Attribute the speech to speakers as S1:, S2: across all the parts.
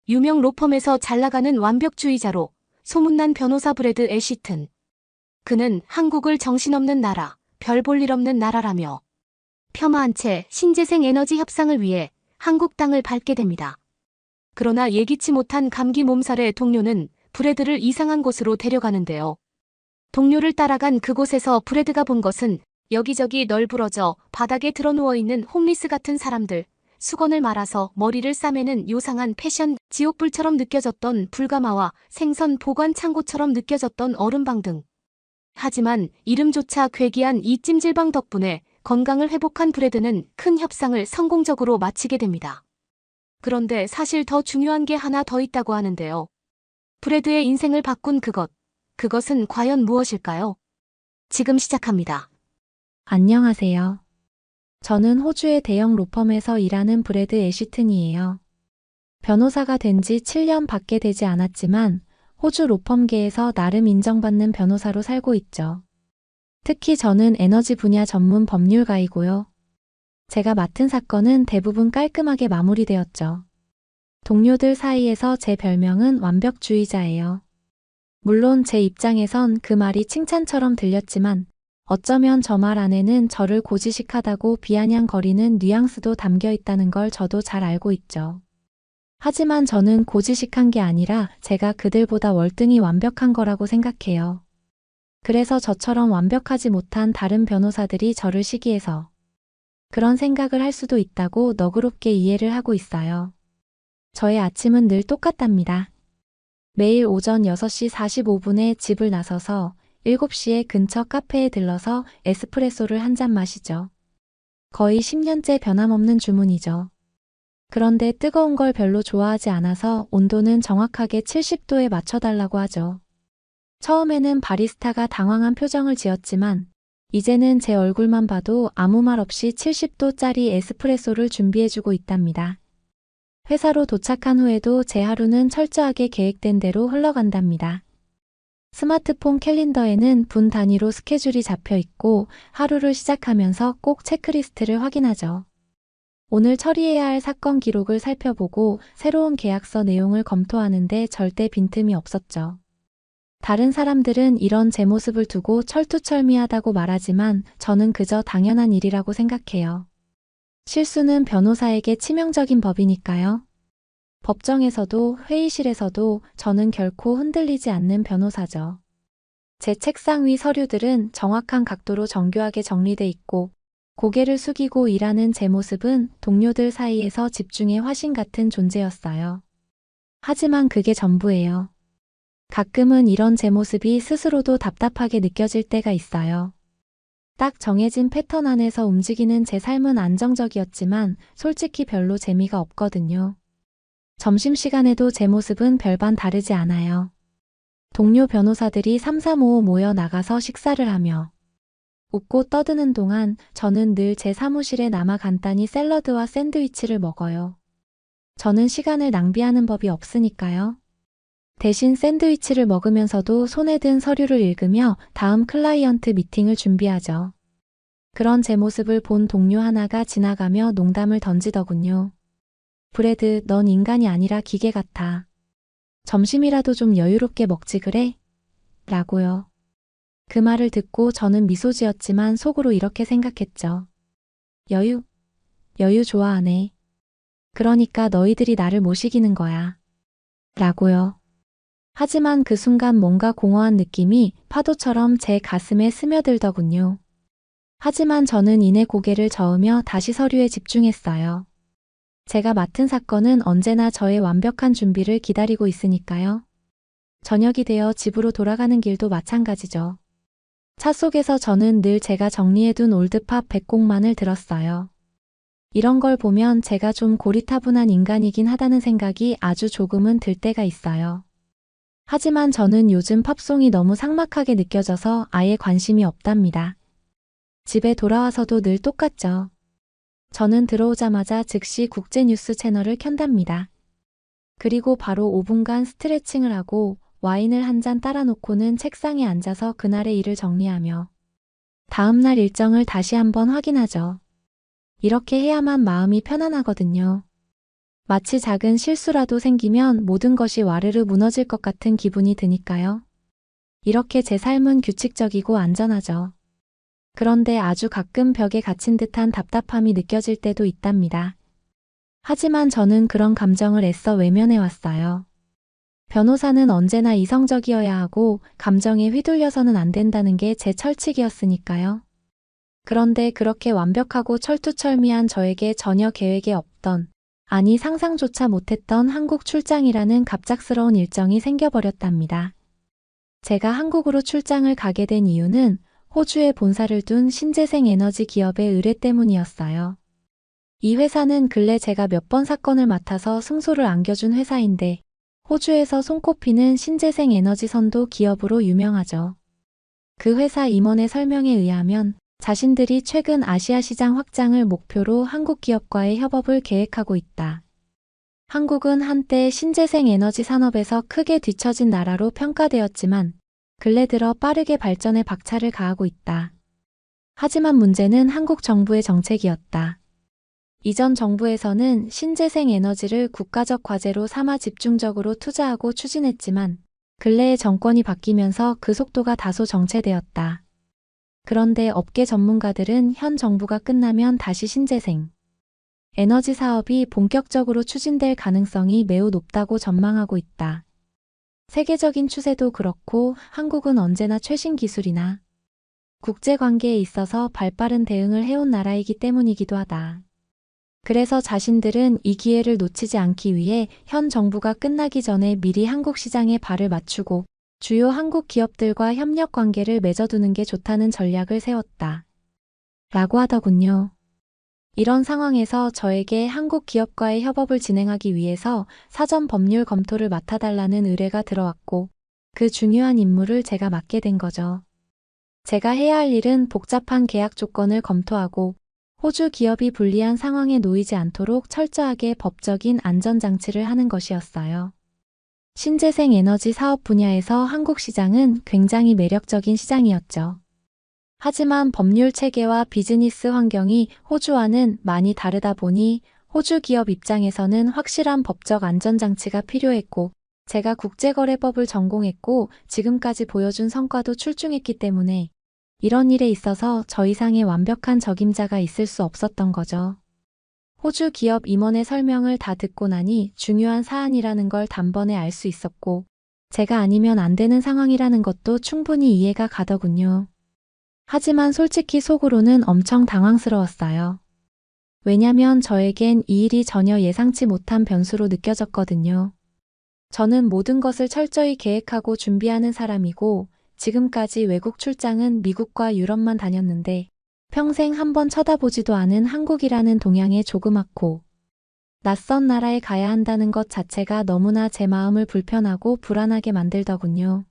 S1: 유명 로펌에서 잘나가는 완벽주의자로 소문난 변호사 브래드 애시튼. 그는 한국을 정신없는 나라, 별 볼 일 없는 나라라며 폄하한 채 신재생 에너지 협상을 위해 한국 땅을 밟게 됩니다. 그러나 예기치 못한 감기 몸살에 동료는 브래드를 이상한 곳으로 데려가는데요. 동료를 따라간 그곳에서 브래드가 본 것은 여기저기 널브러져 바닥에 드러누워있는 홈리스 같은 사람들, 수건을 말아서 머리를 싸매는 요상한 패션, 지옥불처럼 느껴졌던 불가마와 생선 보관 창고처럼 느껴졌던 얼음방 등. 하지만 이름조차 괴기한 이 찜질방 덕분에 건강을 회복한 브래드는 큰 협상을 성공적으로 마치게 됩니다. 그런데 사실 더 중요한 게 하나 더 있다고 하는데요. 브래드의 인생을 바꾼 그것은 과연 무엇일까요? 지금 시작합니다.
S2: 안녕하세요. 저는 호주의 대형 로펌에서 일하는 브래드 애시튼이에요. 변호사가 된 지 7년 밖에 되지 않았지만 호주 로펌계에서 나름 인정받는 변호사로 살고 있죠. 특히 저는 에너지 분야 전문 법률가이고요. 제가 맡은 사건은 대부분 깔끔하게 마무리되었죠. 동료들 사이에서 제 별명은 완벽주의자예요. 물론 제 입장에선 그 말이 칭찬처럼 들렸지만 어쩌면 저 말 안에는 저를 고지식하다고 비아냥거리는 뉘앙스도 담겨 있다는 걸 저도 잘 알고 있죠. 하지만 저는 고지식한 게 아니라 제가 그들보다 월등히 완벽한 거라고 생각해요. 그래서 저처럼 완벽하지 못한 다른 변호사들이 저를 시기해서 그런 생각을 할 수도 있다고 너그럽게 이해를 하고 있어요. 저의 아침은 늘 똑같답니다. 매일 오전 6시 45분에 집을 나서서 7시에 근처 카페에 들러서 에스프레소를 한 잔 마시죠. 거의 10년째 변함없는 주문이죠. 그런데 뜨거운 걸 별로 좋아하지 않아서 온도는 정확하게 70도에 맞춰달라고 하죠. 처음에는 바리스타가 당황한 표정을 지었지만 이제는 제 얼굴만 봐도 아무 말 없이 70도짜리 에스프레소를 준비해주고 있답니다. 회사로 도착한 후에도 제 하루는 철저하게 계획된 대로 흘러간답니다. 스마트폰 캘린더에는 분 단위로 스케줄이 잡혀 있고 하루를 시작하면서 꼭 체크리스트를 확인하죠. 오늘 처리해야 할 사건 기록을 살펴보고 새로운 계약서 내용을 검토하는데 절대 빈틈이 없었죠. 다른 사람들은 이런 제 모습을 두고 철두철미하다고 말하지만 저는 그저 당연한 일이라고 생각해요. 실수는 변호사에게 치명적인 법이니까요. 법정에서도 회의실에서도 저는 결코 흔들리지 않는 변호사죠. 제 책상 위 서류들은 정확한 각도로 정교하게 정리돼 있고 고개를 숙이고 일하는 제 모습은 동료들 사이에서 집중의 화신 같은 존재였어요. 하지만 그게 전부예요. 가끔은 이런 제 모습이 스스로도 답답하게 느껴질 때가 있어요. 딱 정해진 패턴 안에서 움직이는 제 삶은 안정적이었지만 솔직히 별로 재미가 없거든요. 점심시간에도 제 모습은 별반 다르지 않아요. 동료 변호사들이 335 모여 나가서 식사를 하며 웃고 떠드는 동안 저는 늘 제 사무실에 남아 간단히 샐러드와 샌드위치를 먹어요. 저는 시간을 낭비하는 법이 없으니까요. 대신 샌드위치를 먹으면서도 손에 든 서류를 읽으며 다음 클라이언트 미팅을 준비하죠. 그런 제 모습을 본 동료 하나가 지나가며 농담을 던지더군요. 브래드, 넌 인간이 아니라 기계 같아. 점심이라도 좀 여유롭게 먹지 그래? 라고요. 그 말을 듣고 저는 미소 지었지만 속으로 이렇게 생각했죠. 여유 좋아하네. 그러니까 너희들이 나를 못 이기는 거야. 라고요. 하지만 그 순간 뭔가 공허한 느낌이 파도처럼 제 가슴에 스며들더군요. 하지만 저는 이내 고개를 저으며 다시 서류에 집중했어요. 제가 맡은 사건은 언제나 저의 완벽한 준비를 기다리고 있으니까요. 저녁이 되어 집으로 돌아가는 길도 마찬가지죠. 차 속에서 저는 늘 제가 정리해둔 올드팝 100곡만을 들었어요. 이런 걸 보면 제가 좀 고리타분한 인간이긴 하다는 생각이 아주 조금은 들 때가 있어요. 하지만 저는 요즘 팝송이 너무 삭막하게 느껴져서 아예 관심이 없답니다. 집에 돌아와서도 늘 똑같죠. 저는 들어오자마자 즉시 국제뉴스 채널을 켠답니다. 그리고 바로 5분간 스트레칭을 하고 와인을 한 잔 따라 놓고는 책상에 앉아서 그날의 일을 정리하며 다음날 일정을 다시 한번 확인하죠. 이렇게 해야만 마음이 편안하거든요. 마치 작은 실수라도 생기면 모든 것이 와르르 무너질 것 같은 기분이 드니까요. 이렇게 제 삶은 규칙적이고 안전하죠. 그런데 아주 가끔 벽에 갇힌 듯한 답답함이 느껴질 때도 있답니다. 하지만 저는 그런 감정을 애써 외면해 왔어요. 변호사는 언제나 이성적이어야 하고 감정에 휘둘려서는 안 된다는 게 제 철칙이었으니까요. 그런데 그렇게 완벽하고 철두철미한 저에게 전혀 계획에 없던, 아니 상상조차 못했던 한국 출장이라는 갑작스러운 일정이 생겨버렸답니다. 제가 한국으로 출장을 가게 된 이유는 호주에 본사를 둔 신재생 에너지 기업의 의뢰 때문이었어요. 이 회사는 근래 제가 몇 번 사건을 맡아서 승소를 안겨준 회사인데 호주에서 손꼽히는 신재생 에너지 선도 기업으로 유명하죠. 그 회사 임원의 설명에 의하면 자신들이 최근 아시아 시장 확장을 목표로 한국 기업과의 협업을 계획하고 있다. 한국은 한때 신재생 에너지 산업에서 크게 뒤처진 나라로 평가되었지만 근래 들어 빠르게 발전에 박차를 가하고 있다. 하지만 문제는 한국 정부의 정책이었다. 이전 정부에서는 신재생 에너지를 국가적 과제로 삼아 집중적으로 투자하고 추진했지만 근래에 정권이 바뀌면서 그 속도가 다소 정체되었다. 그런데 업계 전문가들은 현 정부가 끝나면 다시 신재생 에너지 사업이 본격적으로 추진될 가능성이 매우 높다고 전망하고 있다. 세계적인 추세도 그렇고 한국은 언제나 최신 기술이나 국제관계에 있어서 발빠른 대응을 해온 나라이기 때문이기도 하다. 그래서 자신들은 이 기회를 놓치지 않기 위해 현 정부가 끝나기 전에 미리 한국 시장에 발을 맞추고 주요 한국 기업들과 협력 관계를 맺어두는 게 좋다는 전략을 세웠다. 라고 하더군요. 이런 상황에서 저에게 한국 기업과의 협업을 진행하기 위해서 사전 법률 검토를 맡아달라는 의뢰가 들어왔고 그 중요한 임무를 제가 맡게 된 거죠. 제가 해야 할 일은 복잡한 계약 조건을 검토하고 호주 기업이 불리한 상황에 놓이지 않도록 철저하게 법적인 안전장치를 하는 것이었어요. 신재생 에너지 사업 분야에서 한국 시장은 굉장히 매력적인 시장이었죠. 하지만 법률 체계와 비즈니스 환경이 호주와는 많이 다르다 보니 호주 기업 입장에서는 확실한 법적 안전장치가 필요했고 제가 국제거래법을 전공했고 지금까지 보여준 성과도 출중했기 때문에 이런 일에 있어서 저 이상의 완벽한 적임자가 있을 수 없었던 거죠. 호주 기업 임원의 설명을 다 듣고 나니 중요한 사안이라는 걸 단번에 알 수 있었고 제가 아니면 안 되는 상황이라는 것도 충분히 이해가 가더군요. 하지만 솔직히 속으로는 엄청 당황스러웠어요. 왜냐면 저에겐 이 일이 전혀 예상치 못한 변수로 느껴졌거든요. 저는 모든 것을 철저히 계획하고 준비하는 사람이고 지금까지 외국 출장은 미국과 유럽만 다녔는데 평생 한번 쳐다보지도 않은 한국이라는 동양의 조그맣고 낯선 나라에 가야 한다는 것 자체가 너무나 제 마음을 불편하고 불안하게 만들더군요.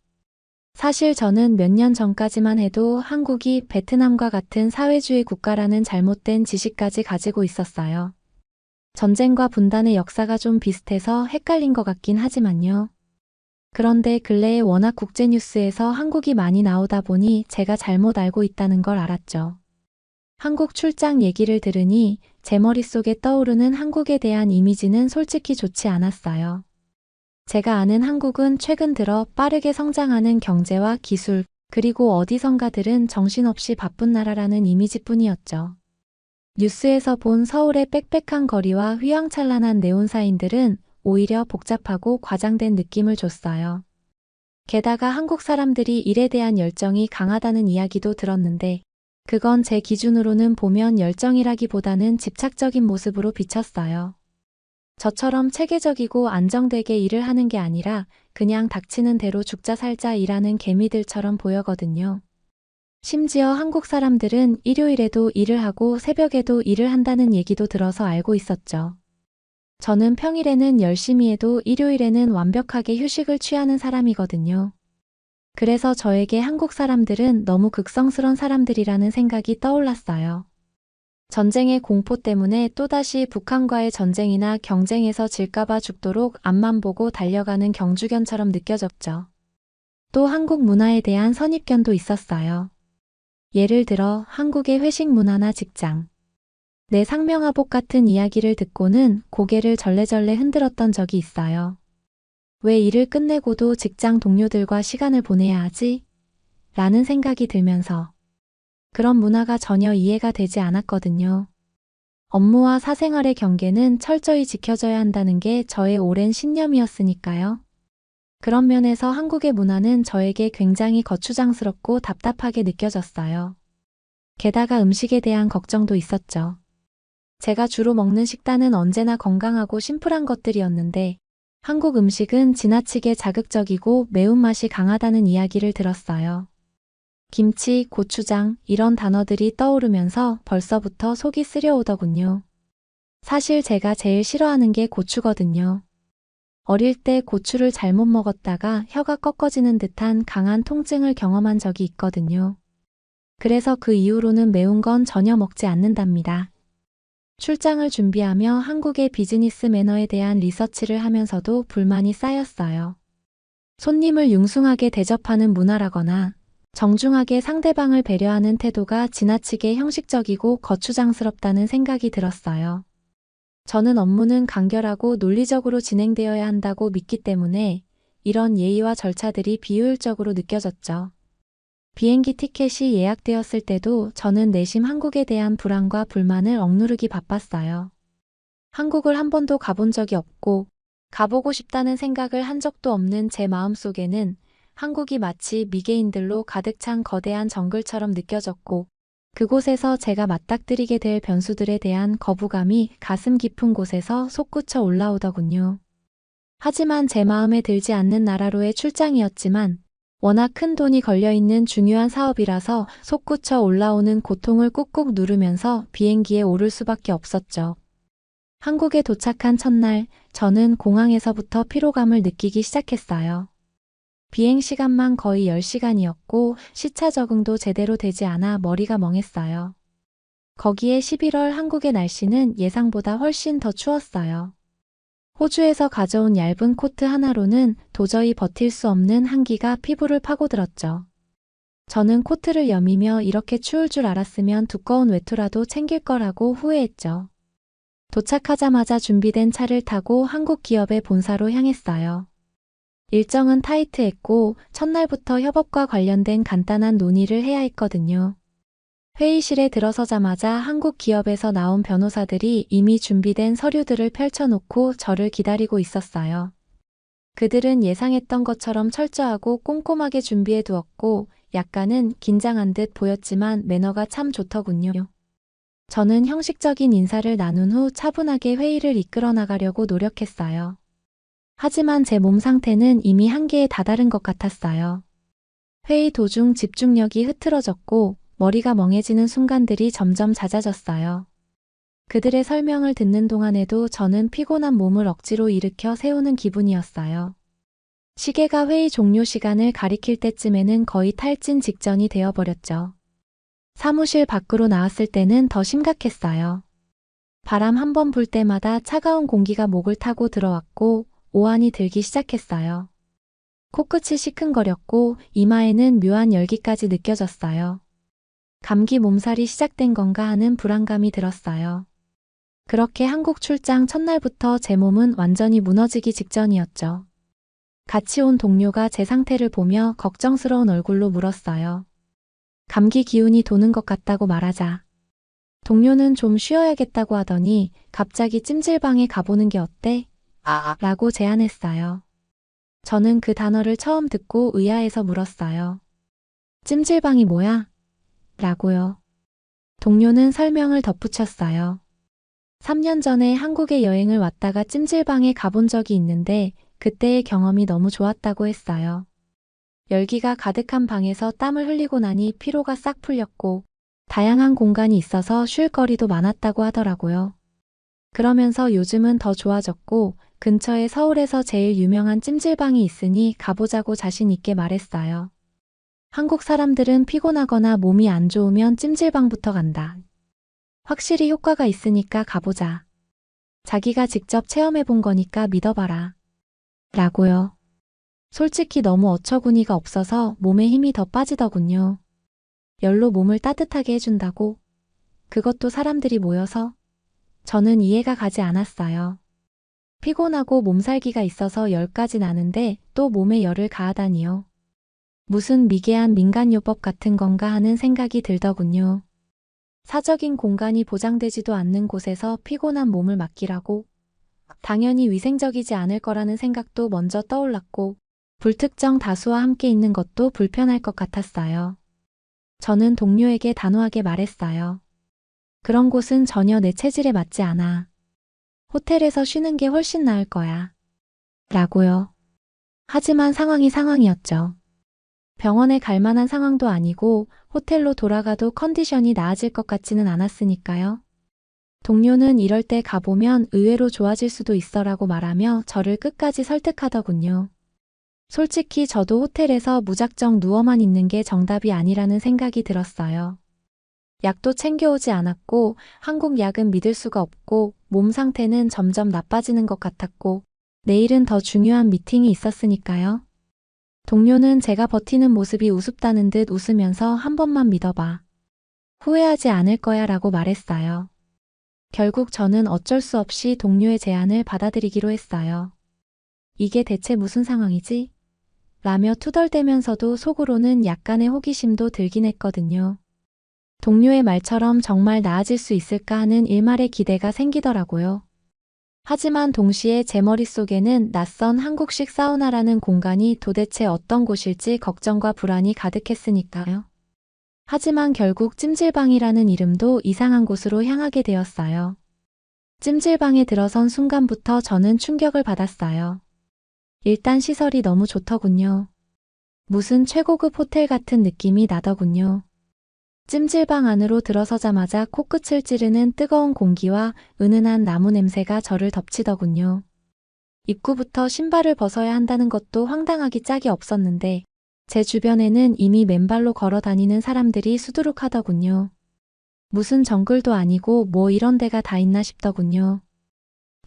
S2: 사실 저는 몇 년 전까지만 해도 한국이 베트남과 같은 사회주의 국가라는 잘못된 지식까지 가지고 있었어요. 전쟁과 분단의 역사가 좀 비슷해서 헷갈린 것 같긴 하지만요. 그런데 근래에 워낙 국제뉴스에서 한국이 많이 나오다 보니 제가 잘못 알고 있다는 걸 알았죠. 한국 출장 얘기를 들으니 제 머릿속에 떠오르는 한국에 대한 이미지는 솔직히 좋지 않았어요. 제가 아는 한국은 최근 들어 빠르게 성장하는 경제와 기술, 그리고 어디선가들은 정신없이 바쁜 나라라는 이미지뿐이었죠. 뉴스에서 본 서울의 빽빽한 거리와 휘황찬란한 네온사인들은 오히려 복잡하고 과장된 느낌을 줬어요. 게다가 한국 사람들이 일에 대한 열정이 강하다는 이야기도 들었는데 그건 제 기준으로는 보면 열정이라기보다는 집착적인 모습으로 비쳤어요. 저처럼 체계적이고 안정되게 일을 하는 게 아니라 그냥 닥치는 대로 죽자 살자 일하는 개미들처럼 보여거든요. 심지어 한국 사람들은 일요일에도 일을 하고 새벽에도 일을 한다는 얘기도 들어서 알고 있었죠. 저는 평일에는 열심히 해도 일요일에는 완벽하게 휴식을 취하는 사람이거든요. 그래서 저에게 한국 사람들은 너무 극성스런 사람들이라는 생각이 떠올랐어요. 전쟁의 공포 때문에 또다시 북한과의 전쟁이나 경쟁에서 질까봐 죽도록 앞만 보고 달려가는 경주견처럼 느껴졌죠. 또 한국 문화에 대한 선입견도 있었어요. 예를 들어 한국의 회식 문화나 직장, 내 상명하복 같은 이야기를 듣고는 고개를 절레절레 흔들었던 적이 있어요. 왜 일을 끝내고도 직장 동료들과 시간을 보내야 하지? 라는 생각이 들면서 그런 문화가 전혀 이해가 되지 않았거든요. 업무와 사생활의 경계는 철저히 지켜져야 한다는 게 저의 오랜 신념이었으니까요. 그런 면에서 한국의 문화는 저에게 굉장히 거추장스럽고 답답하게 느껴졌어요. 게다가 음식에 대한 걱정도 있었죠. 제가 주로 먹는 식단은 언제나 건강하고 심플한 것들이었는데 한국 음식은 지나치게 자극적이고 매운맛이 강하다는 이야기를 들었어요. 김치, 고추장 이런 단어들이 떠오르면서 벌써부터 속이 쓰려오더군요. 사실 제가 제일 싫어하는 게 고추거든요. 어릴 때 고추를 잘못 먹었다가 혀가 꺾어지는 듯한 강한 통증을 경험한 적이 있거든요. 그래서 그 이후로는 매운 건 전혀 먹지 않는답니다. 출장을 준비하며 한국의 비즈니스 매너에 대한 리서치를 하면서도 불만이 쌓였어요. 손님을 융숭하게 대접하는 문화라거나 정중하게 상대방을 배려하는 태도가 지나치게 형식적이고 거추장스럽다는 생각이 들었어요. 저는 업무는 간결하고 논리적으로 진행되어야 한다고 믿기 때문에 이런 예의와 절차들이 비효율적으로 느껴졌죠. 비행기 티켓이 예약되었을 때도 저는 내심 한국에 대한 불안과 불만을 억누르기 바빴어요. 한국을 한 번도 가본 적이 없고 가보고 싶다는 생각을 한 적도 없는 제 마음속에는 한국이 마치 미개인들로 가득 찬 거대한 정글처럼 느껴졌고 그곳에서 제가 맞닥뜨리게 될 변수들에 대한 거부감이 가슴 깊은 곳에서 솟구쳐 올라오더군요. 하지만 제 마음에 들지 않는 나라로의 출장이었지만 워낙 큰 돈이 걸려있는 중요한 사업이라서 솟구쳐 올라오는 고통을 꾹꾹 누르면서 비행기에 오를 수밖에 없었죠. 한국에 도착한 첫날, 저는 공항에서부터 피로감을 느끼기 시작했어요. 비행 시간만 거의 10시간이었고 시차 적응도 제대로 되지 않아 머리가 멍했어요. 거기에 11월 한국의 날씨는 예상보다 훨씬 더 추웠어요. 호주에서 가져온 얇은 코트 하나로는 도저히 버틸 수 없는 한기가 피부를 파고들었죠. 저는 코트를 여미며 이렇게 추울 줄 알았으면 두꺼운 외투라도 챙길 거라고 후회했죠. 도착하자마자 준비된 차를 타고 한국 기업의 본사로 향했어요. 일정은 타이트했고 첫날부터 협업과 관련된 간단한 논의를 해야 했거든요. 회의실에 들어서자마자 한국 기업에서 나온 변호사들이 이미 준비된 서류들을 펼쳐놓고 저를 기다리고 있었어요. 그들은 예상했던 것처럼 철저하고 꼼꼼하게 준비해 두었고 약간은 긴장한 듯 보였지만 매너가 참 좋더군요. 저는 형식적인 인사를 나눈 후 차분하게 회의를 이끌어 나가려고 노력했어요. 하지만 제 몸 상태는 이미 한계에 다다른 것 같았어요. 회의 도중 집중력이 흐트러졌고 머리가 멍해지는 순간들이 점점 잦아졌어요. 그들의 설명을 듣는 동안에도 저는 피곤한 몸을 억지로 일으켜 세우는 기분이었어요. 시계가 회의 종료 시간을 가리킬 때쯤에는 거의 탈진 직전이 되어버렸죠. 사무실 밖으로 나왔을 때는 더 심각했어요. 바람 한 번 불 때마다 차가운 공기가 목을 타고 들어왔고 오한이 들기 시작했어요. 코끝이 시큰거렸고 이마에는 묘한 열기까지 느껴졌어요. 감기 몸살이 시작된 건가 하는 불안감이 들었어요. 그렇게 한국 출장 첫날부터 제 몸은 완전히 무너지기 직전이었죠. 같이 온 동료가 제 상태를 보며 걱정스러운 얼굴로 물었어요. 감기 기운이 도는 것 같다고 말하자. 동료는 좀 쉬어야겠다고 하더니 갑자기 찜질방에 가보는 게 어때? 라고 제안했어요. 저는 그 단어를 처음 듣고 의아해서 물었어요. 찜질방이 뭐야? 라고요. 동료는 설명을 덧붙였어요. 3년 전에 한국에 여행을 왔다가 찜질방에 가본 적이 있는데 그때의 경험이 너무 좋았다고 했어요. 열기가 가득한 방에서 땀을 흘리고 나니 피로가 싹 풀렸고 다양한 공간이 있어서 쉴 거리도 많았다고 하더라고요. 그러면서 요즘은 더 좋아졌고 근처에 서울에서 제일 유명한 찜질방이 있으니 가보자고 자신 있게 말했어요. 한국 사람들은 피곤하거나 몸이 안 좋으면 찜질방부터 간다. 확실히 효과가 있으니까 가보자. 자기가 직접 체험해 본 거니까 믿어봐라. 라고요. 솔직히 너무 어처구니가 없어서 몸에 힘이 더 빠지더군요. 열로 몸을 따뜻하게 해준다고? 그것도 사람들이 모여서. 저는 이해가 가지 않았어요. 피곤하고 몸살기가 있어서 10가지 나는데 또 몸에 열을 가하다니요. 무슨 미개한 민간요법 같은 건가 하는 생각이 들더군요. 사적인 공간이 보장되지도 않는 곳에서 피곤한 몸을 맡기라고. 당연히 위생적이지 않을 거라는 생각도 먼저 떠올랐고, 불특정 다수와 함께 있는 것도 불편할 것 같았어요. 저는 동료에게 단호하게 말했어요. 그런 곳은 전혀 내 체질에 맞지 않아. 호텔에서 쉬는 게 훨씬 나을 거야. 라고요. 하지만 상황이 상황이었죠. 병원에 갈 만한 상황도 아니고 호텔로 돌아가도 컨디션이 나아질 것 같지는 않았으니까요. 동료는 이럴 때 가보면 의외로 좋아질 수도 있어라고 말하며 저를 끝까지 설득하더군요. 솔직히 저도 호텔에서 무작정 누워만 있는 게 정답이 아니라는 생각이 들었어요. 약도 챙겨오지 않았고 한국 약은 믿을 수가 없고 몸 상태는 점점 나빠지는 것 같았고 내일은 더 중요한 미팅이 있었으니까요. 동료는 제가 버티는 모습이 우습다는 듯 웃으면서 한 번만 믿어봐. 후회하지 않을 거야 라고 말했어요. 결국 저는 어쩔 수 없이 동료의 제안을 받아들이기로 했어요. 이게 대체 무슨 상황이지? 라며 투덜대면서도 속으로는 약간의 호기심도 들긴 했거든요. 동료의 말처럼 정말 나아질 수 있을까 하는 일말의 기대가 생기더라고요. 하지만 동시에 제 머릿속에는 낯선 한국식 사우나라는 공간이 도대체 어떤 곳일지 걱정과 불안이 가득했으니까요. 하지만 결국 찜질방이라는 이름도 이상한 곳으로 향하게 되었어요. 찜질방에 들어선 순간부터 저는 충격을 받았어요. 일단 시설이 너무 좋더군요. 무슨 최고급 호텔 같은 느낌이 나더군요. 찜질방 안으로 들어서자마자 코끝을 찌르는 뜨거운 공기와 은은한 나무 냄새가 저를 덮치더군요. 입구부터 신발을 벗어야 한다는 것도 황당하기 짝이 없었는데 제 주변에는 이미 맨발로 걸어 다니는 사람들이 수두룩하더군요. 무슨 정글도 아니고 뭐 이런 데가 다 있나 싶더군요.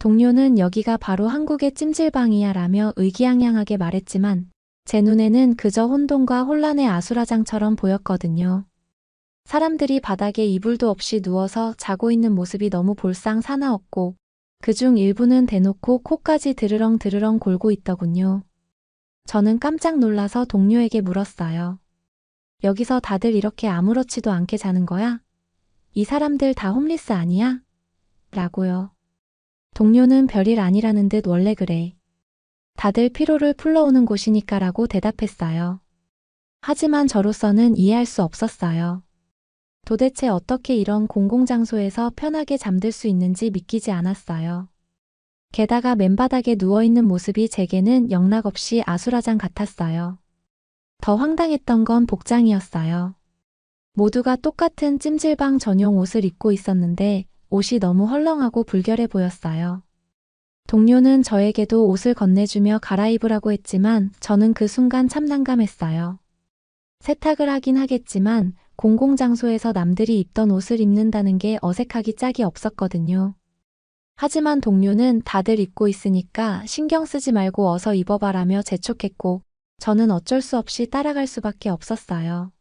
S2: 동료는 여기가 바로 한국의 찜질방이야 라며 의기양양하게 말했지만 제 눈에는 그저 혼돈과 혼란의 아수라장처럼 보였거든요. 사람들이 바닥에 이불도 없이 누워서 자고 있는 모습이 너무 볼상 사나웠고 그중 일부는 대놓고 코까지 드르렁 드르렁 골고 있더군요. 저는 깜짝 놀라서 동료에게 물었어요. 여기서 다들 이렇게 아무렇지도 않게 자는 거야? 이 사람들 다 홈리스 아니야? 라고요. 동료는 별일 아니라는 듯 원래 그래. 다들 피로를 풀러오는 곳이니까 라고 대답했어요. 하지만 저로서는 이해할 수 없었어요. 도대체 어떻게 이런 공공장소에서 편하게 잠들 수 있는지 믿기지 않았어요. 게다가 맨바닥에 누워있는 모습이 제게는 영락없이 아수라장 같았어요. 더 황당했던 건 복장이었어요. 모두가 똑같은 찜질방 전용 옷을 입고 있었는데 옷이 너무 헐렁하고 불결해 보였어요. 동료는 저에게도 옷을 건네주며 갈아입으라고 했지만 저는 그 순간 참 난감했어요. 세탁을 하긴 하겠지만 공공장소에서 남들이 입던 옷을 입는다는 게 어색하기 짝이 없었거든요. 하지만 동료는 다들 입고 있으니까 신경 쓰지 말고 어서 입어봐라며 재촉했고 저는 어쩔 수 없이 따라갈 수밖에 없었어요.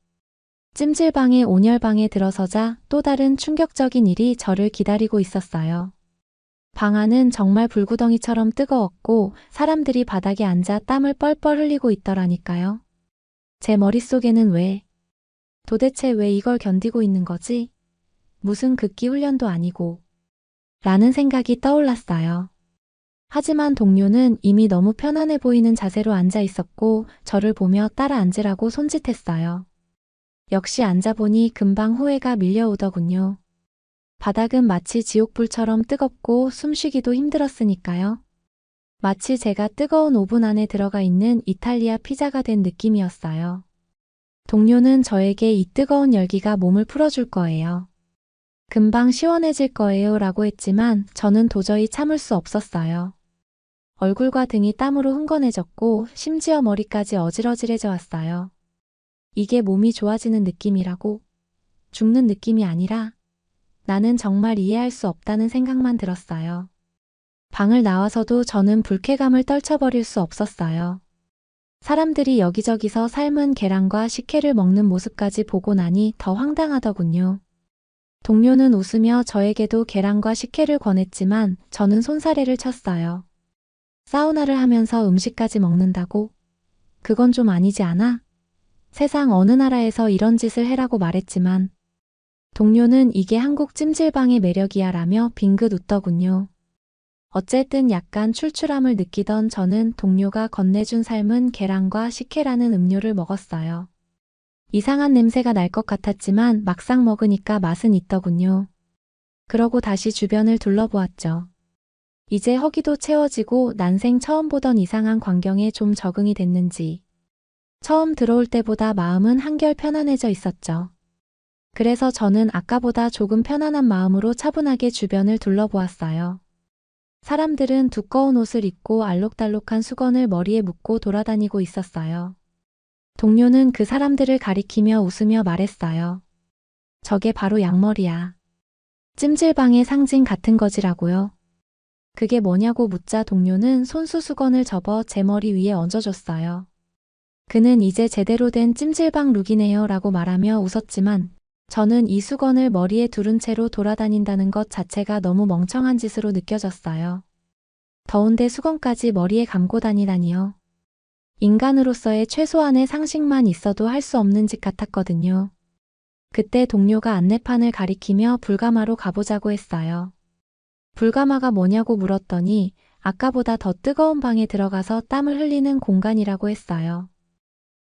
S2: 찜질방의 온열방에 들어서자 또 다른 충격적인 일이 저를 기다리고 있었어요. 방 안은 정말 불구덩이처럼 뜨거웠고 사람들이 바닥에 앉아 땀을 뻘뻘 흘리고 있더라니까요. 제 머릿속에는 도대체 왜 이걸 견디고 있는 거지? 무슨 극기 훈련도 아니고. 라는 생각이 떠올랐어요. 하지만 동료는 이미 너무 편안해 보이는 자세로 앉아 있었고 저를 보며 따라 앉으라고 손짓했어요. 역시 앉아보니 금방 후회가 밀려오더군요. 바닥은 마치 지옥불처럼 뜨겁고 숨쉬기도 힘들었으니까요. 마치 제가 뜨거운 오븐 안에 들어가 있는 이탈리아 피자가 된 느낌이었어요. 동료는 저에게 이 뜨거운 열기가 몸을 풀어줄 거예요. 금방 시원해질 거예요 라고 했지만 저는 도저히 참을 수 없었어요. 얼굴과 등이 땀으로 흥건해졌고 심지어 머리까지 어질어질해져 왔어요. 이게 몸이 좋아지는 느낌이라고? 죽는 느낌이 아니라? 나는 정말 이해할 수 없다는 생각만 들었어요. 방을 나와서도 저는 불쾌감을 떨쳐버릴 수 없었어요. 사람들이 여기저기서 삶은 계란과 식혜를 먹는 모습까지 보고 나니 더 황당하더군요. 동료는 웃으며 저에게도 계란과 식혜를 권했지만 저는 손사래를 쳤어요. 사우나를 하면서 음식까지 먹는다고? 그건 좀 아니지 않아? 세상 어느 나라에서 이런 짓을 해라고 말했지만 동료는 이게 한국 찜질방의 매력이야 라며 빙긋 웃더군요. 어쨌든 약간 출출함을 느끼던 저는 동료가 건네준 삶은 계란과 식혜라는 음료를 먹었어요. 이상한 냄새가 날 것 같았지만 막상 먹으니까 맛은 있더군요. 그러고 다시 주변을 둘러보았죠. 이제 허기도 채워지고 난생 처음 보던 이상한 광경에 좀 적응이 됐는지 처음 들어올 때보다 마음은 한결 편안해져 있었죠. 그래서 저는 아까보다 조금 편안한 마음으로 차분하게 주변을 둘러보았어요. 사람들은 두꺼운 옷을 입고 알록달록한 수건을 머리에 묶고 돌아다니고 있었어요. 동료는 그 사람들을 가리키며 웃으며 말했어요. 저게 바로 양머리야. 찜질방의 상징 같은 거지라고요. 그게 뭐냐고 묻자 동료는 손수 수건을 접어 제 머리 위에 얹어줬어요. 그는 이제 제대로 된 찜질방 룩이네요 라고 말하며 웃었지만 저는 이 수건을 머리에 두른 채로 돌아다닌다는 것 자체가 너무 멍청한 짓으로 느껴졌어요. 더운데 수건까지 머리에 감고 다니다니요. 인간으로서의 최소한의 상식만 있어도 할 수 없는 짓 같았거든요. 그때 동료가 안내판을 가리키며 불가마로 가보자고 했어요. 불가마가 뭐냐고 물었더니 아까보다 더 뜨거운 방에 들어가서 땀을 흘리는 공간이라고 했어요.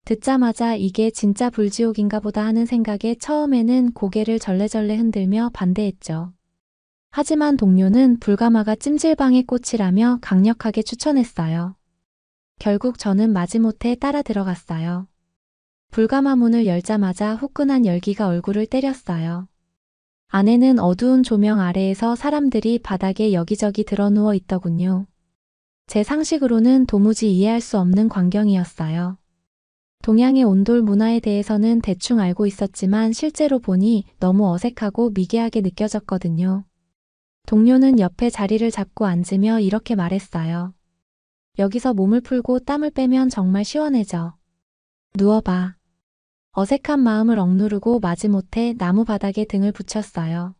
S2: 듣자마자 이게 진짜 불지옥인가 보다 하는 생각에 처음에는 고개를 절레절레 흔들며 반대했죠. 하지만 동료는 불가마가 찜질방의 꽃이라며 강력하게 추천했어요. 결국 저는 마지못해 따라 들어갔어요. 불가마 문을 열자마자 후끈한 열기가 얼굴을 때렸어요. 안에는 어두운 조명 아래에서 사람들이 바닥에 여기저기 드러누워 있더군요. 제 상식으로는 도무지 이해할 수 없는 광경이었어요. 동양의 온돌 문화에 대해서는 대충 알고 있었지만 실제로 보니 너무 어색하고 미개하게 느껴졌거든요. 동료는 옆에 자리를 잡고 앉으며 이렇게 말했어요. 여기서 몸을 풀고 땀을 빼면 정말 시원해져. 누워봐. 어색한 마음을 억누르고 마지못해 나무 바닥에 등을 붙였어요.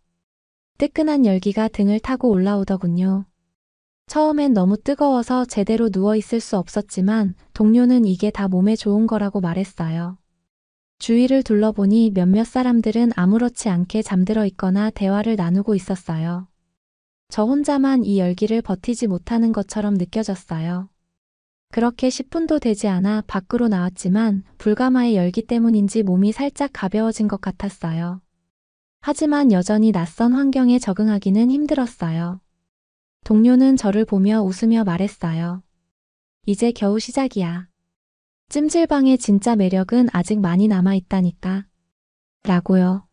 S2: 뜨끈한 열기가 등을 타고 올라오더군요. 처음엔 너무 뜨거워서 제대로 누워있을 수 없었지만 동료는 이게 다 몸에 좋은 거라고 말했어요. 주위를 둘러보니 몇몇 사람들은 아무렇지 않게 잠들어 있거나 대화를 나누고 있었어요. 저 혼자만 이 열기를 버티지 못하는 것처럼 느껴졌어요. 그렇게 10분도 되지 않아 밖으로 나왔지만 불가마의 열기 때문인지 몸이 살짝 가벼워진 것 같았어요. 하지만 여전히 낯선 환경에 적응하기는 힘들었어요. 동료는 저를 보며 웃으며 말했어요. 이제 겨우 시작이야. 찜질방의 진짜 매력은 아직 많이 남아있다니까. 라고요.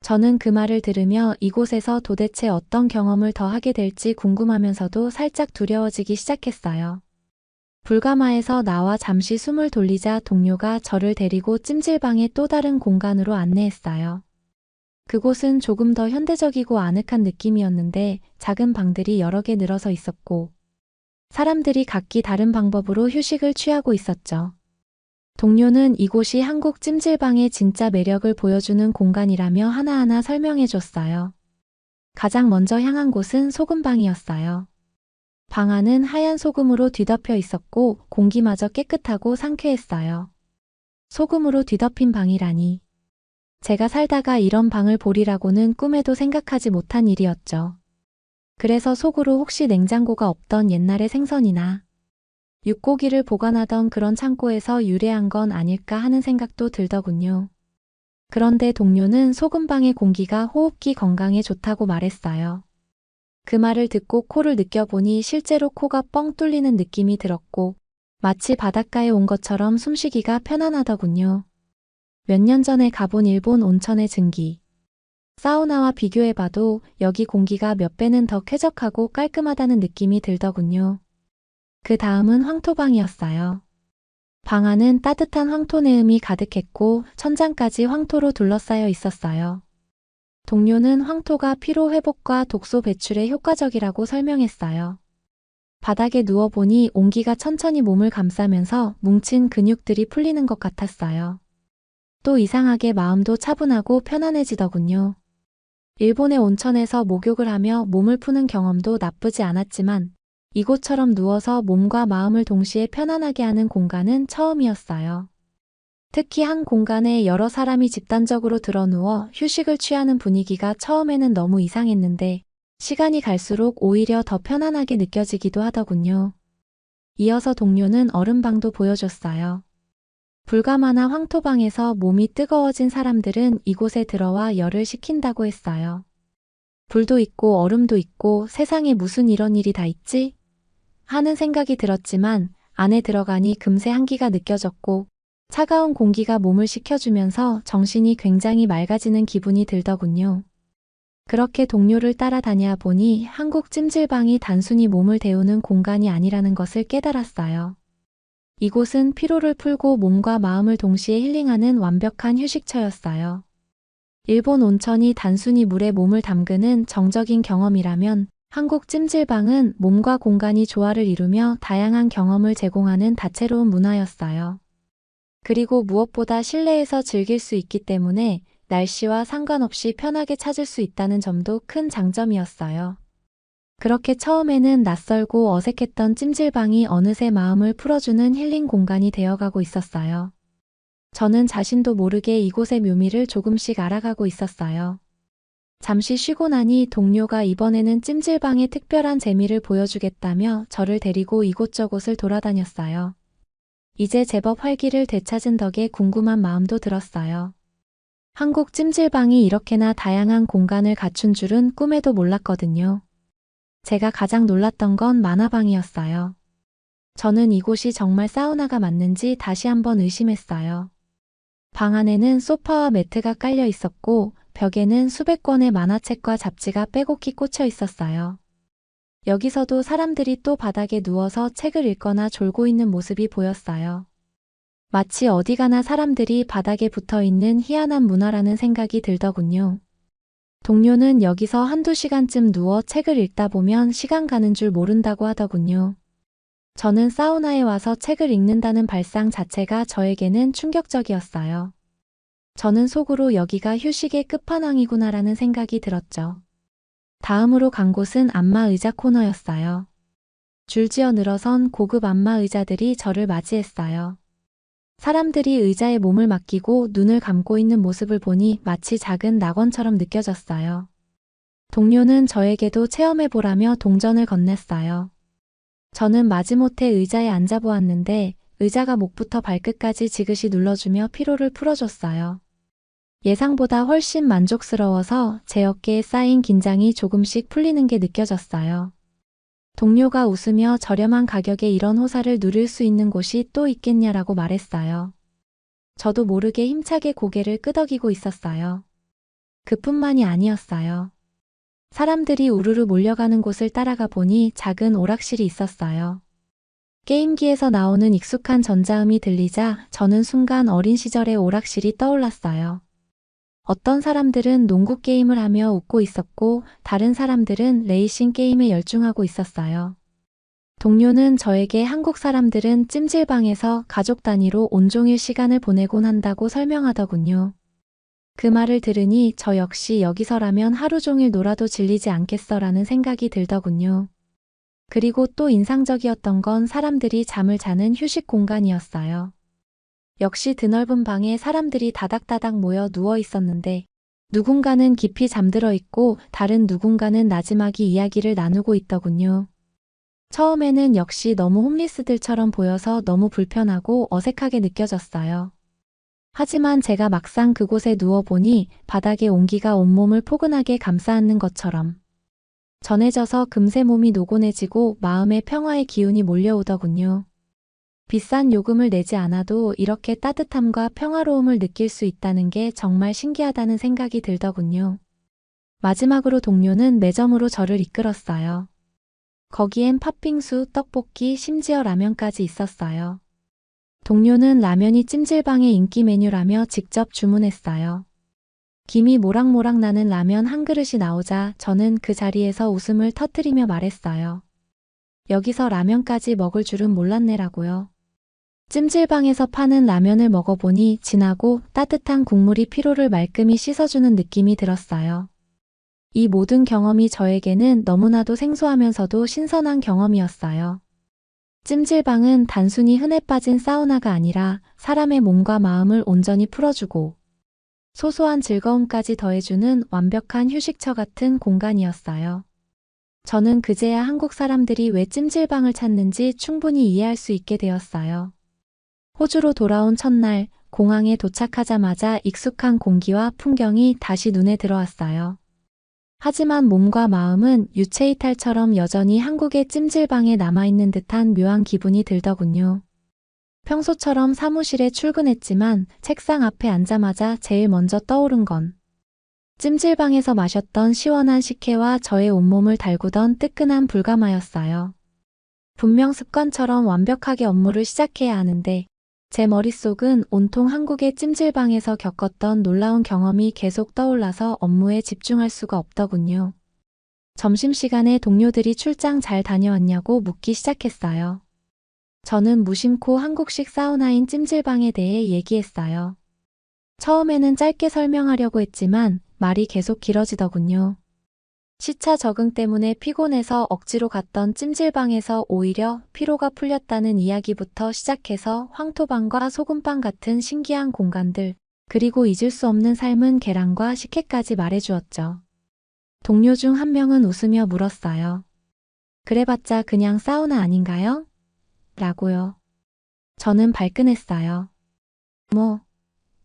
S2: 저는 그 말을 들으며 이곳에서 도대체 어떤 경험을 더 하게 될지 궁금하면서도 살짝 두려워지기 시작했어요. 불가마에서 나와 잠시 숨을 돌리자 동료가 저를 데리고 찜질방의 또 다른 공간으로 안내했어요. 그곳은 조금 더 현대적이고 아늑한 느낌이었는데 작은 방들이 여러 개 늘어서 있었고 사람들이 각기 다른 방법으로 휴식을 취하고 있었죠. 동료는 이곳이 한국 찜질방의 진짜 매력을 보여주는 공간이라며 하나하나 설명해줬어요. 가장 먼저 향한 곳은 소금방이었어요. 방 안은 하얀 소금으로 뒤덮여 있었고 공기마저 깨끗하고 상쾌했어요. 소금으로 뒤덮인 방이라니. 제가 살다가 이런 방을 보리라고는 꿈에도 생각하지 못한 일이었죠. 그래서 속으로 혹시 냉장고가 없던 옛날의 생선이나 육고기를 보관하던 그런 창고에서 유래한 건 아닐까 하는 생각도 들더군요. 그런데 동료는 소금방의 공기가 호흡기 건강에 좋다고 말했어요. 그 말을 듣고 코를 느껴보니 실제로 코가 뻥 뚫리는 느낌이 들었고 마치 바닷가에 온 것처럼 숨쉬기가 편안하더군요. 몇 년 전에 가본 일본 온천의 증기. 사우나와 비교해봐도 여기 공기가 몇 배는 더 쾌적하고 깔끔하다는 느낌이 들더군요. 그 다음은 황토방이었어요. 방 안은 따뜻한 황토 내음이 가득했고 천장까지 황토로 둘러싸여 있었어요. 동료는 황토가 피로 회복과 독소 배출에 효과적이라고 설명했어요. 바닥에 누워보니 온기가 천천히 몸을 감싸면서 뭉친 근육들이 풀리는 것 같았어요. 또 이상하게 마음도 차분하고 편안해지더군요. 일본의 온천에서 목욕을 하며 몸을 푸는 경험도 나쁘지 않았지만 이곳처럼 누워서 몸과 마음을 동시에 편안하게 하는 공간은 처음이었어요. 특히 한 공간에 여러 사람이 집단적으로 드러누워 휴식을 취하는 분위기가 처음에는 너무 이상했는데 시간이 갈수록 오히려 더 편안하게 느껴지기도 하더군요. 이어서 동료는 얼음방도 보여줬어요. 불가마나 황토방에서 몸이 뜨거워진 사람들은 이곳에 들어와 열을 식힌다고 했어요. 불도 있고 얼음도 있고 세상에 무슨 이런 일이 다 있지? 하는 생각이 들었지만 안에 들어가니 금세 한기가 느껴졌고 차가운 공기가 몸을 식혀주면서 정신이 굉장히 맑아지는 기분이 들더군요. 그렇게 동료를 따라다녀 보니 한국 찜질방이 단순히 몸을 데우는 공간이 아니라는 것을 깨달았어요. 이곳은 피로를 풀고 몸과 마음을 동시에 힐링하는 완벽한 휴식처였어요. 일본 온천이 단순히 물에 몸을 담그는 정적인 경험이라면 한국 찜질방은 몸과 공간이 조화를 이루며 다양한 경험을 제공하는 다채로운 문화였어요. 그리고 무엇보다 실내에서 즐길 수 있기 때문에 날씨와 상관없이 편하게 찾을 수 있다는 점도 큰 장점이었어요. 그렇게 처음에는 낯설고 어색했던 찜질방이 어느새 마음을 풀어주는 힐링 공간이 되어가고 있었어요. 저는 자신도 모르게 이곳의 묘미를 조금씩 알아가고 있었어요. 잠시 쉬고 나니 동료가 이번에는 찜질방의 특별한 재미를 보여주겠다며 저를 데리고 이곳저곳을 돌아다녔어요. 이제 제법 활기를 되찾은 덕에 궁금한 마음도 들었어요. 한국 찜질방이 이렇게나 다양한 공간을 갖춘 줄은 꿈에도 몰랐거든요. 제가 가장 놀랐던 건 만화방이었어요. 저는 이곳이 정말 사우나가 맞는지 다시 한번 의심했어요. 방 안에는 소파와 매트가 깔려 있었고 벽에는 수백 권의 만화책과 잡지가 빼곡히 꽂혀 있었어요. 여기서도 사람들이 또 바닥에 누워서 책을 읽거나 졸고 있는 모습이 보였어요. 마치 어디 가나 사람들이 바닥에 붙어 있는 희한한 문화라는 생각이 들더군요. 동료는 여기서 한두 시간쯤 누워 책을 읽다 보면 시간 가는 줄 모른다고 하더군요. 저는 사우나에 와서 책을 읽는다는 발상 자체가 저에게는 충격적이었어요. 저는 속으로 여기가 휴식의 끝판왕이구나라는 생각이 들었죠. 다음으로 간 곳은 안마 의자 코너였어요. 줄지어 늘어선 고급 안마 의자들이 저를 맞이했어요. 사람들이 의자에 몸을 맡기고 눈을 감고 있는 모습을 보니 마치 작은 낙원처럼 느껴졌어요. 동료는 저에게도 체험해보라며 동전을 건넸어요. 저는 마지못해 의자에 앉아보았는데 의자가 목부터 발끝까지 지그시 눌러주며 피로를 풀어줬어요. 예상보다 훨씬 만족스러워서 제 어깨에 쌓인 긴장이 조금씩 풀리는 게 느껴졌어요. 동료가 웃으며 저렴한 가격에 이런 호사를 누릴 수 있는 곳이 또 있겠냐라고 말했어요. 저도 모르게 힘차게 고개를 끄덕이고 있었어요. 그뿐만이 아니었어요. 사람들이 우르르 몰려가는 곳을 따라가 보니 작은 오락실이 있었어요. 게임기에서 나오는 익숙한 전자음이 들리자 저는 순간 어린 시절의 오락실이 떠올랐어요. 어떤 사람들은 농구 게임을 하며 웃고 있었고 다른 사람들은 레이싱 게임에 열중하고 있었어요. 동료는 저에게 한국 사람들은 찜질방에서 가족 단위로 온종일 시간을 보내곤 한다고 설명하더군요. 그 말을 들으니 저 역시 여기서라면 하루 종일 놀아도 질리지 않겠어라는 생각이 들더군요. 그리고 또 인상적이었던 건 사람들이 잠을 자는 휴식 공간이었어요. 역시 드넓은 방에 사람들이 다닥다닥 모여 누워 있었는데 누군가는 깊이 잠들어 있고 다른 누군가는 나지막이 이야기를 나누고 있더군요. 처음에는 역시 너무 홈리스들처럼 보여서 너무 불편하고 어색하게 느껴졌어요. 하지만 제가 막상 그곳에 누워보니 바닥의 온기가 온몸을 포근하게 감싸안는 것처럼 전해져서 금세 몸이 노곤해지고 마음의 평화의 기운이 몰려오더군요. 비싼 요금을 내지 않아도 이렇게 따뜻함과 평화로움을 느낄 수 있다는 게 정말 신기하다는 생각이 들더군요. 마지막으로 동료는 매점으로 저를 이끌었어요. 거기엔 팥빙수, 떡볶이, 심지어 라면까지 있었어요. 동료는 라면이 찜질방의 인기 메뉴라며 직접 주문했어요. 김이 모락모락 나는 라면 한 그릇이 나오자 저는 그 자리에서 웃음을 터뜨리며 말했어요. 여기서 라면까지 먹을 줄은 몰랐네라고요. 찜질방에서 파는 라면을 먹어보니 진하고 따뜻한 국물이 피로를 말끔히 씻어주는 느낌이 들었어요. 이 모든 경험이 저에게는 너무나도 생소하면서도 신선한 경험이었어요. 찜질방은 단순히 흔해 빠진 사우나가 아니라 사람의 몸과 마음을 온전히 풀어주고 소소한 즐거움까지 더해주는 완벽한 휴식처 같은 공간이었어요. 저는 그제야 한국 사람들이 왜 찜질방을 찾는지 충분히 이해할 수 있게 되었어요. 호주로 돌아온 첫날, 공항에 도착하자마자 익숙한 공기와 풍경이 다시 눈에 들어왔어요. 하지만 몸과 마음은 유체이탈처럼 여전히 한국의 찜질방에 남아있는 듯한 묘한 기분이 들더군요. 평소처럼 사무실에 출근했지만 책상 앞에 앉자마자 제일 먼저 떠오른 건 찜질방에서 마셨던 시원한 식혜와 저의 온몸을 달구던 뜨끈한 불가마였어요. 분명 습관처럼 완벽하게 업무를 시작해야 하는데 제 머릿속은 온통 한국의 찜질방에서 겪었던 놀라운 경험이 계속 떠올라서 업무에 집중할 수가 없더군요. 점심시간에 동료들이 출장 잘 다녀왔냐고 묻기 시작했어요. 저는 무심코 한국식 사우나인 찜질방에 대해 얘기했어요. 처음에는 짧게 설명하려고 했지만 말이 계속 길어지더군요. 시차 적응 때문에 피곤해서 억지로 갔던 찜질방에서 오히려 피로가 풀렸다는 이야기부터 시작해서 황토방과 소금방 같은 신기한 공간들, 그리고 잊을 수 없는 삶은 계란과 식혜까지 말해주었죠. 동료 중 한 명은 웃으며 물었어요. 그래봤자 그냥 사우나 아닌가요? 라고요. 저는 발끈했어요.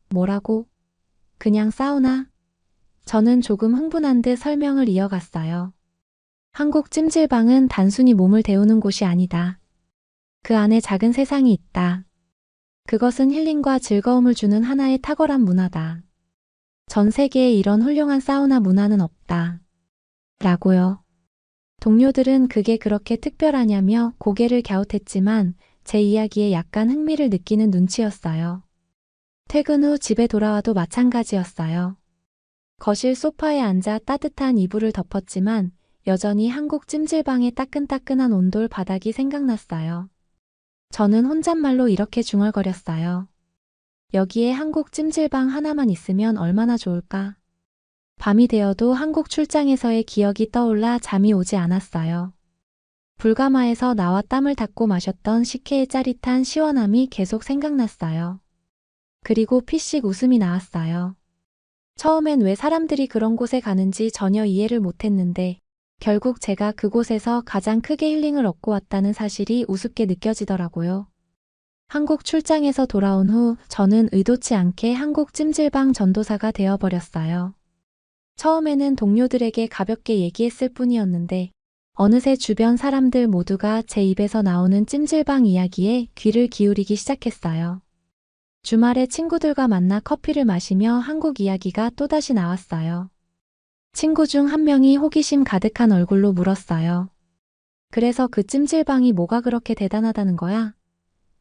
S2: 뭐라고? 그냥 사우나? 저는 조금 흥분한 듯 설명을 이어갔어요. 한국 찜질방은 단순히 몸을 데우는 곳이 아니다. 그 안에 작은 세상이 있다. 그것은 힐링과 즐거움을 주는 하나의 탁월한 문화다. 전 세계에 이런 훌륭한 사우나 문화는 없다. 라고요. 동료들은 그게 그렇게 특별하냐며 고개를 갸웃했지만 제 이야기에 약간 흥미를 느끼는 눈치였어요. 퇴근 후 집에 돌아와도 마찬가지였어요. 거실 소파에 앉아 따뜻한 이불을 덮었지만 여전히 한국 찜질방의 따끈따끈한 온돌 바닥이 생각났어요. 저는 혼잣말로 이렇게 중얼거렸어요. 여기에 한국 찜질방 하나만 있으면 얼마나 좋을까? 밤이 되어도 한국 출장에서의 기억이 떠올라 잠이 오지 않았어요. 불가마에서 나와 땀을 닦고 마셨던 식혜의 짜릿한 시원함이 계속 생각났어요. 그리고 피식 웃음이 나왔어요. 처음엔 왜 사람들이 그런 곳에 가는지 전혀 이해를 못했는데 결국 제가 그곳에서 가장 크게 힐링을 얻고 왔다는 사실이 우습게 느껴지더라고요. 한국 출장에서 돌아온 후 저는 의도치 않게 한국 찜질방 전도사가 되어버렸어요. 처음에는 동료들에게 가볍게 얘기했을 뿐이었는데 어느새 주변 사람들 모두가 제 입에서 나오는 찜질방 이야기에 귀를 기울이기 시작했어요. 주말에 친구들과 만나 커피를 마시며 한국 이야기가 또다시 나왔어요. 친구 중 한 명이 호기심 가득한 얼굴로 물었어요. 그래서 그 찜질방이 뭐가 그렇게 대단하다는 거야?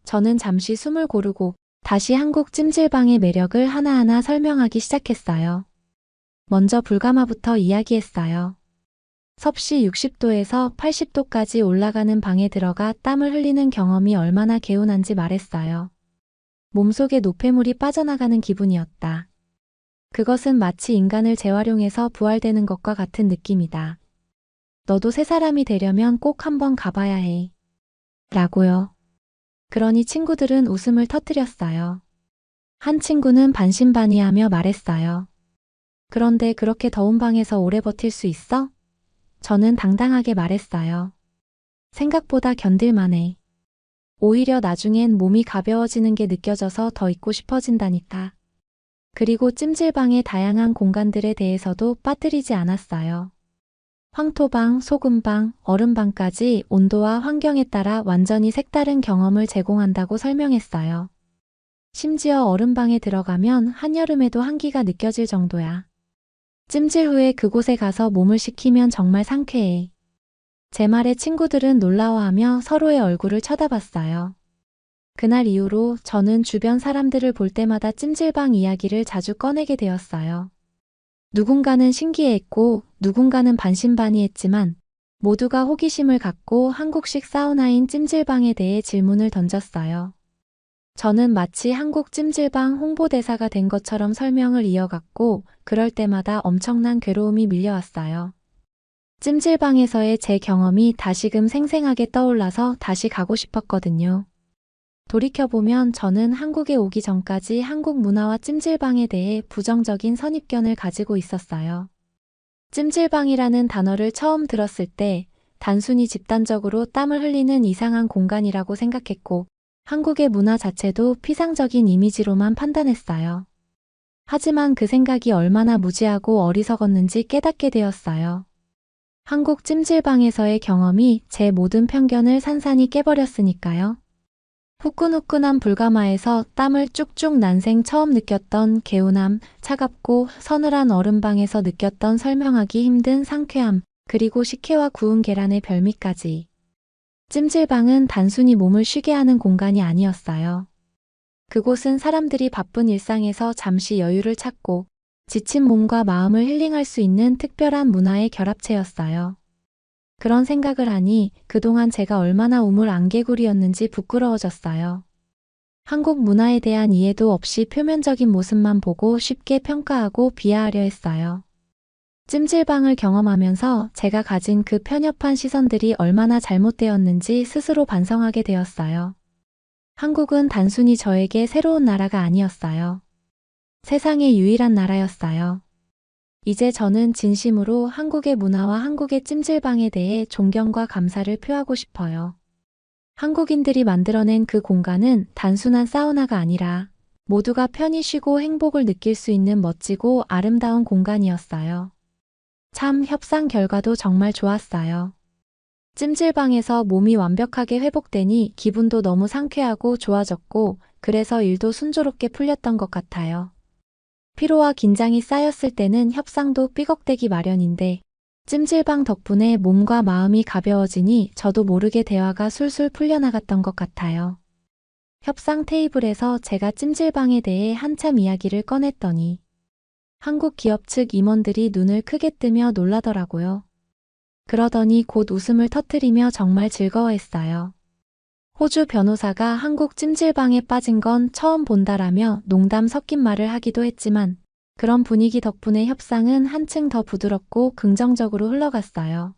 S2: 저는 잠시 숨을 고르고 다시 한국 찜질방의 매력을 하나하나 설명하기 시작했어요. 먼저 불가마부터 이야기했어요. 섭씨 60도에서 80도까지 올라가는 방에 들어가 땀을 흘리는 경험이 얼마나 개운한지 말했어요. 몸속에 노폐물이 빠져나가는 기분이었다. 그것은 마치 인간을 재활용해서 부활되는 것과 같은 느낌이다. 너도 새 사람이 되려면 꼭 한번 가봐야 해. 라고요. 그러니 친구들은 웃음을 터뜨렸어요. 한 친구는 반신반의하며 말했어요. 그런데 그렇게 더운 방에서 오래 버틸 수 있어? 저는 당당하게 말했어요. 생각보다 견딜만해. 오히려 나중엔 몸이 가벼워지는 게 느껴져서 더 있고 싶어진다니까. 그리고 찜질방의 다양한 공간들에 대해서도 빠뜨리지 않았어요. 황토방, 소금방, 얼음방까지 온도와 환경에 따라 완전히 색다른 경험을 제공한다고 설명했어요. 심지어 얼음방에 들어가면 한여름에도 한기가 느껴질 정도야. 찜질 후에 그곳에 가서 몸을 식히면 정말 상쾌해. 제 말에 친구들은 놀라워하며 서로의 얼굴을 쳐다봤어요. 그날 이후로 저는 주변 사람들을 볼 때마다 찜질방 이야기를 자주 꺼내게 되었어요. 누군가는 신기해했고 누군가는 반신반의했지만 모두가 호기심을 갖고 한국식 사우나인 찜질방에 대해 질문을 던졌어요. 저는 마치 한국 찜질방 홍보대사가 된 것처럼 설명을 이어갔고, 그럴 때마다 엄청난 괴로움이 밀려왔어요. 찜질방에서의 제 경험이 다시금 생생하게 떠올라서 다시 가고 싶었거든요. 돌이켜보면 저는 한국에 오기 전까지 한국 문화와 찜질방에 대해 부정적인 선입견을 가지고 있었어요. 찜질방이라는 단어를 처음 들었을 때 단순히 집단적으로 땀을 흘리는 이상한 공간이라고 생각했고, 한국의 문화 자체도 피상적인 이미지로만 판단했어요. 하지만 그 생각이 얼마나 무지하고 어리석었는지 깨닫게 되었어요. 한국 찜질방에서의 경험이 제 모든 편견을 산산이 깨버렸으니까요. 후끈후끈한 불가마에서 땀을 쭉쭉 난생 처음 느꼈던 개운함, 차갑고 서늘한 얼음방에서 느꼈던 설명하기 힘든 상쾌함, 그리고 식혜와 구운 계란의 별미까지. 찜질방은 단순히 몸을 쉬게 하는 공간이 아니었어요. 그곳은 사람들이 바쁜 일상에서 잠시 여유를 찾고 지친 몸과 마음을 힐링할 수 있는 특별한 문화의 결합체였어요. 그런 생각을 하니 그동안 제가 얼마나 우물안개구리였는지 부끄러워졌어요. 한국 문화에 대한 이해도 없이 표면적인 모습만 보고 쉽게 평가하고 비하하려 했어요. 찜질방을 경험하면서 제가 가진 그 편협한 시선들이 얼마나 잘못되었는지 스스로 반성하게 되었어요. 한국은 단순히 저에게 새로운 나라가 아니었어요. 세상의 유일한 나라였어요. 이제 저는 진심으로 한국의 문화와 한국의 찜질방에 대해 존경과 감사를 표하고 싶어요. 한국인들이 만들어낸 그 공간은 단순한 사우나가 아니라 모두가 편히 쉬고 행복을 느낄 수 있는 멋지고 아름다운 공간이었어요. 참 협상 결과도 정말 좋았어요. 찜질방에서 몸이 완벽하게 회복되니 기분도 너무 상쾌하고 좋아졌고, 그래서 일도 순조롭게 풀렸던 것 같아요. 피로와 긴장이 쌓였을 때는 협상도 삐걱대기 마련인데, 찜질방 덕분에 몸과 마음이 가벼워지니 저도 모르게 대화가 술술 풀려나갔던 것 같아요. 협상 테이블에서 제가 찜질방에 대해 한참 이야기를 꺼냈더니 한국 기업 측 임원들이 눈을 크게 뜨며 놀라더라고요. 그러더니 곧 웃음을 터뜨리며 정말 즐거워했어요. 호주 변호사가 한국 찜질방에 빠진 건 처음 본다라며 농담 섞인 말을 하기도 했지만, 그런 분위기 덕분에 협상은 한층 더 부드럽고 긍정적으로 흘러갔어요.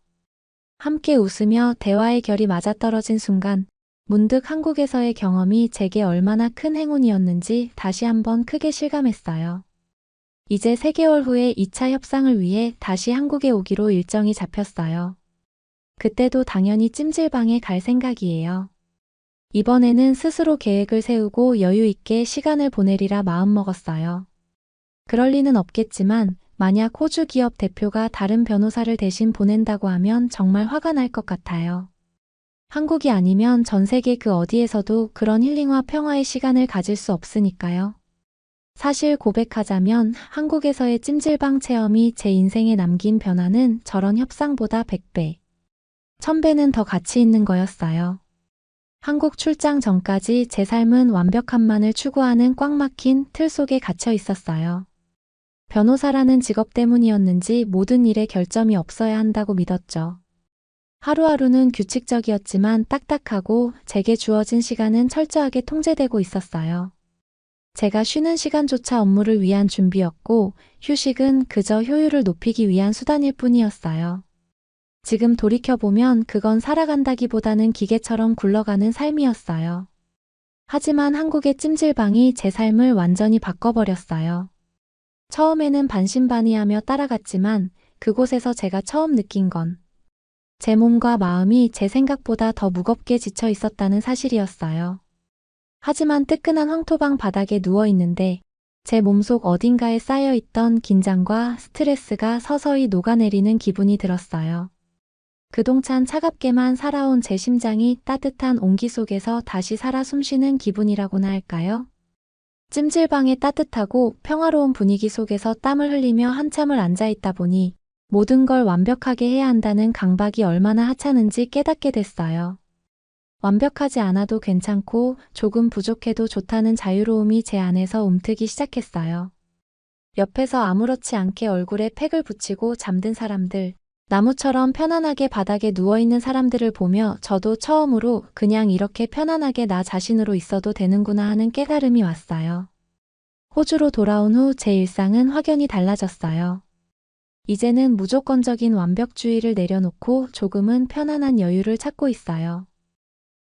S2: 함께 웃으며 대화의 결이 맞아떨어진 순간, 문득 한국에서의 경험이 제게 얼마나 큰 행운이었는지 다시 한번 크게 실감했어요. 이제 3개월 후에 2차 협상을 위해 다시 한국에 오기로 일정이 잡혔어요. 그때도 당연히 찜질방에 갈 생각이에요. 이번에는 스스로 계획을 세우고 여유 있게 시간을 보내리라 마음먹었어요. 그럴 리는 없겠지만 만약 호주 기업 대표가 다른 변호사를 대신 보낸다고 하면 정말 화가 날 것 같아요. 한국이 아니면 전 세계 그 어디에서도 그런 힐링과 평화의 시간을 가질 수 없으니까요. 사실 고백하자면 한국에서의 찜질방 체험이 제 인생에 남긴 변화는 저런 협상보다 100배, 1000배는 더 가치 있는 거였어요. 한국 출장 전까지 제 삶은 완벽함만을 추구하는 꽉 막힌 틀 속에 갇혀 있었어요. 변호사라는 직업 때문이었는지 모든 일에 결점이 없어야 한다고 믿었죠. 하루하루는 규칙적이었지만 딱딱하고 제게 주어진 시간은 철저하게 통제되고 있었어요. 제가 쉬는 시간조차 업무를 위한 준비였고, 휴식은 그저 효율을 높이기 위한 수단일 뿐이었어요. 지금 돌이켜보면 그건 살아간다기보다는 기계처럼 굴러가는 삶이었어요. 하지만 한국의 찜질방이 제 삶을 완전히 바꿔버렸어요. 처음에는 반신반의하며 따라갔지만 그곳에서 제가 처음 느낀 건 제 몸과 마음이 제 생각보다 더 무겁게 지쳐 있었다는 사실이었어요. 하지만 뜨끈한 황토방 바닥에 누워 있는데 제 몸속 어딘가에 쌓여있던 긴장과 스트레스가 서서히 녹아내리는 기분이 들었어요. 그동찬 차갑게만 살아온 제 심장이 따뜻한 온기 속에서 다시 살아 숨쉬는 기분이라고나 할까요? 찜질방의 따뜻하고 평화로운 분위기 속에서 땀을 흘리며 한참을 앉아있다 보니 모든 걸 완벽하게 해야 한다는 강박이 얼마나 하찮은지 깨닫게 됐어요. 완벽하지 않아도 괜찮고 조금 부족해도 좋다는 자유로움이 제 안에서 움트기 시작했어요. 옆에서 아무렇지 않게 얼굴에 팩을 붙이고 잠든 사람들, 나무처럼 편안하게 바닥에 누워있는 사람들을 보며 저도 처음으로 그냥 이렇게 편안하게 나 자신으로 있어도 되는구나 하는 깨달음이 왔어요. 호주로 돌아온 후 제 일상은 확연히 달라졌어요. 이제는 무조건적인 완벽주의를 내려놓고 조금은 편안한 여유를 찾고 있어요.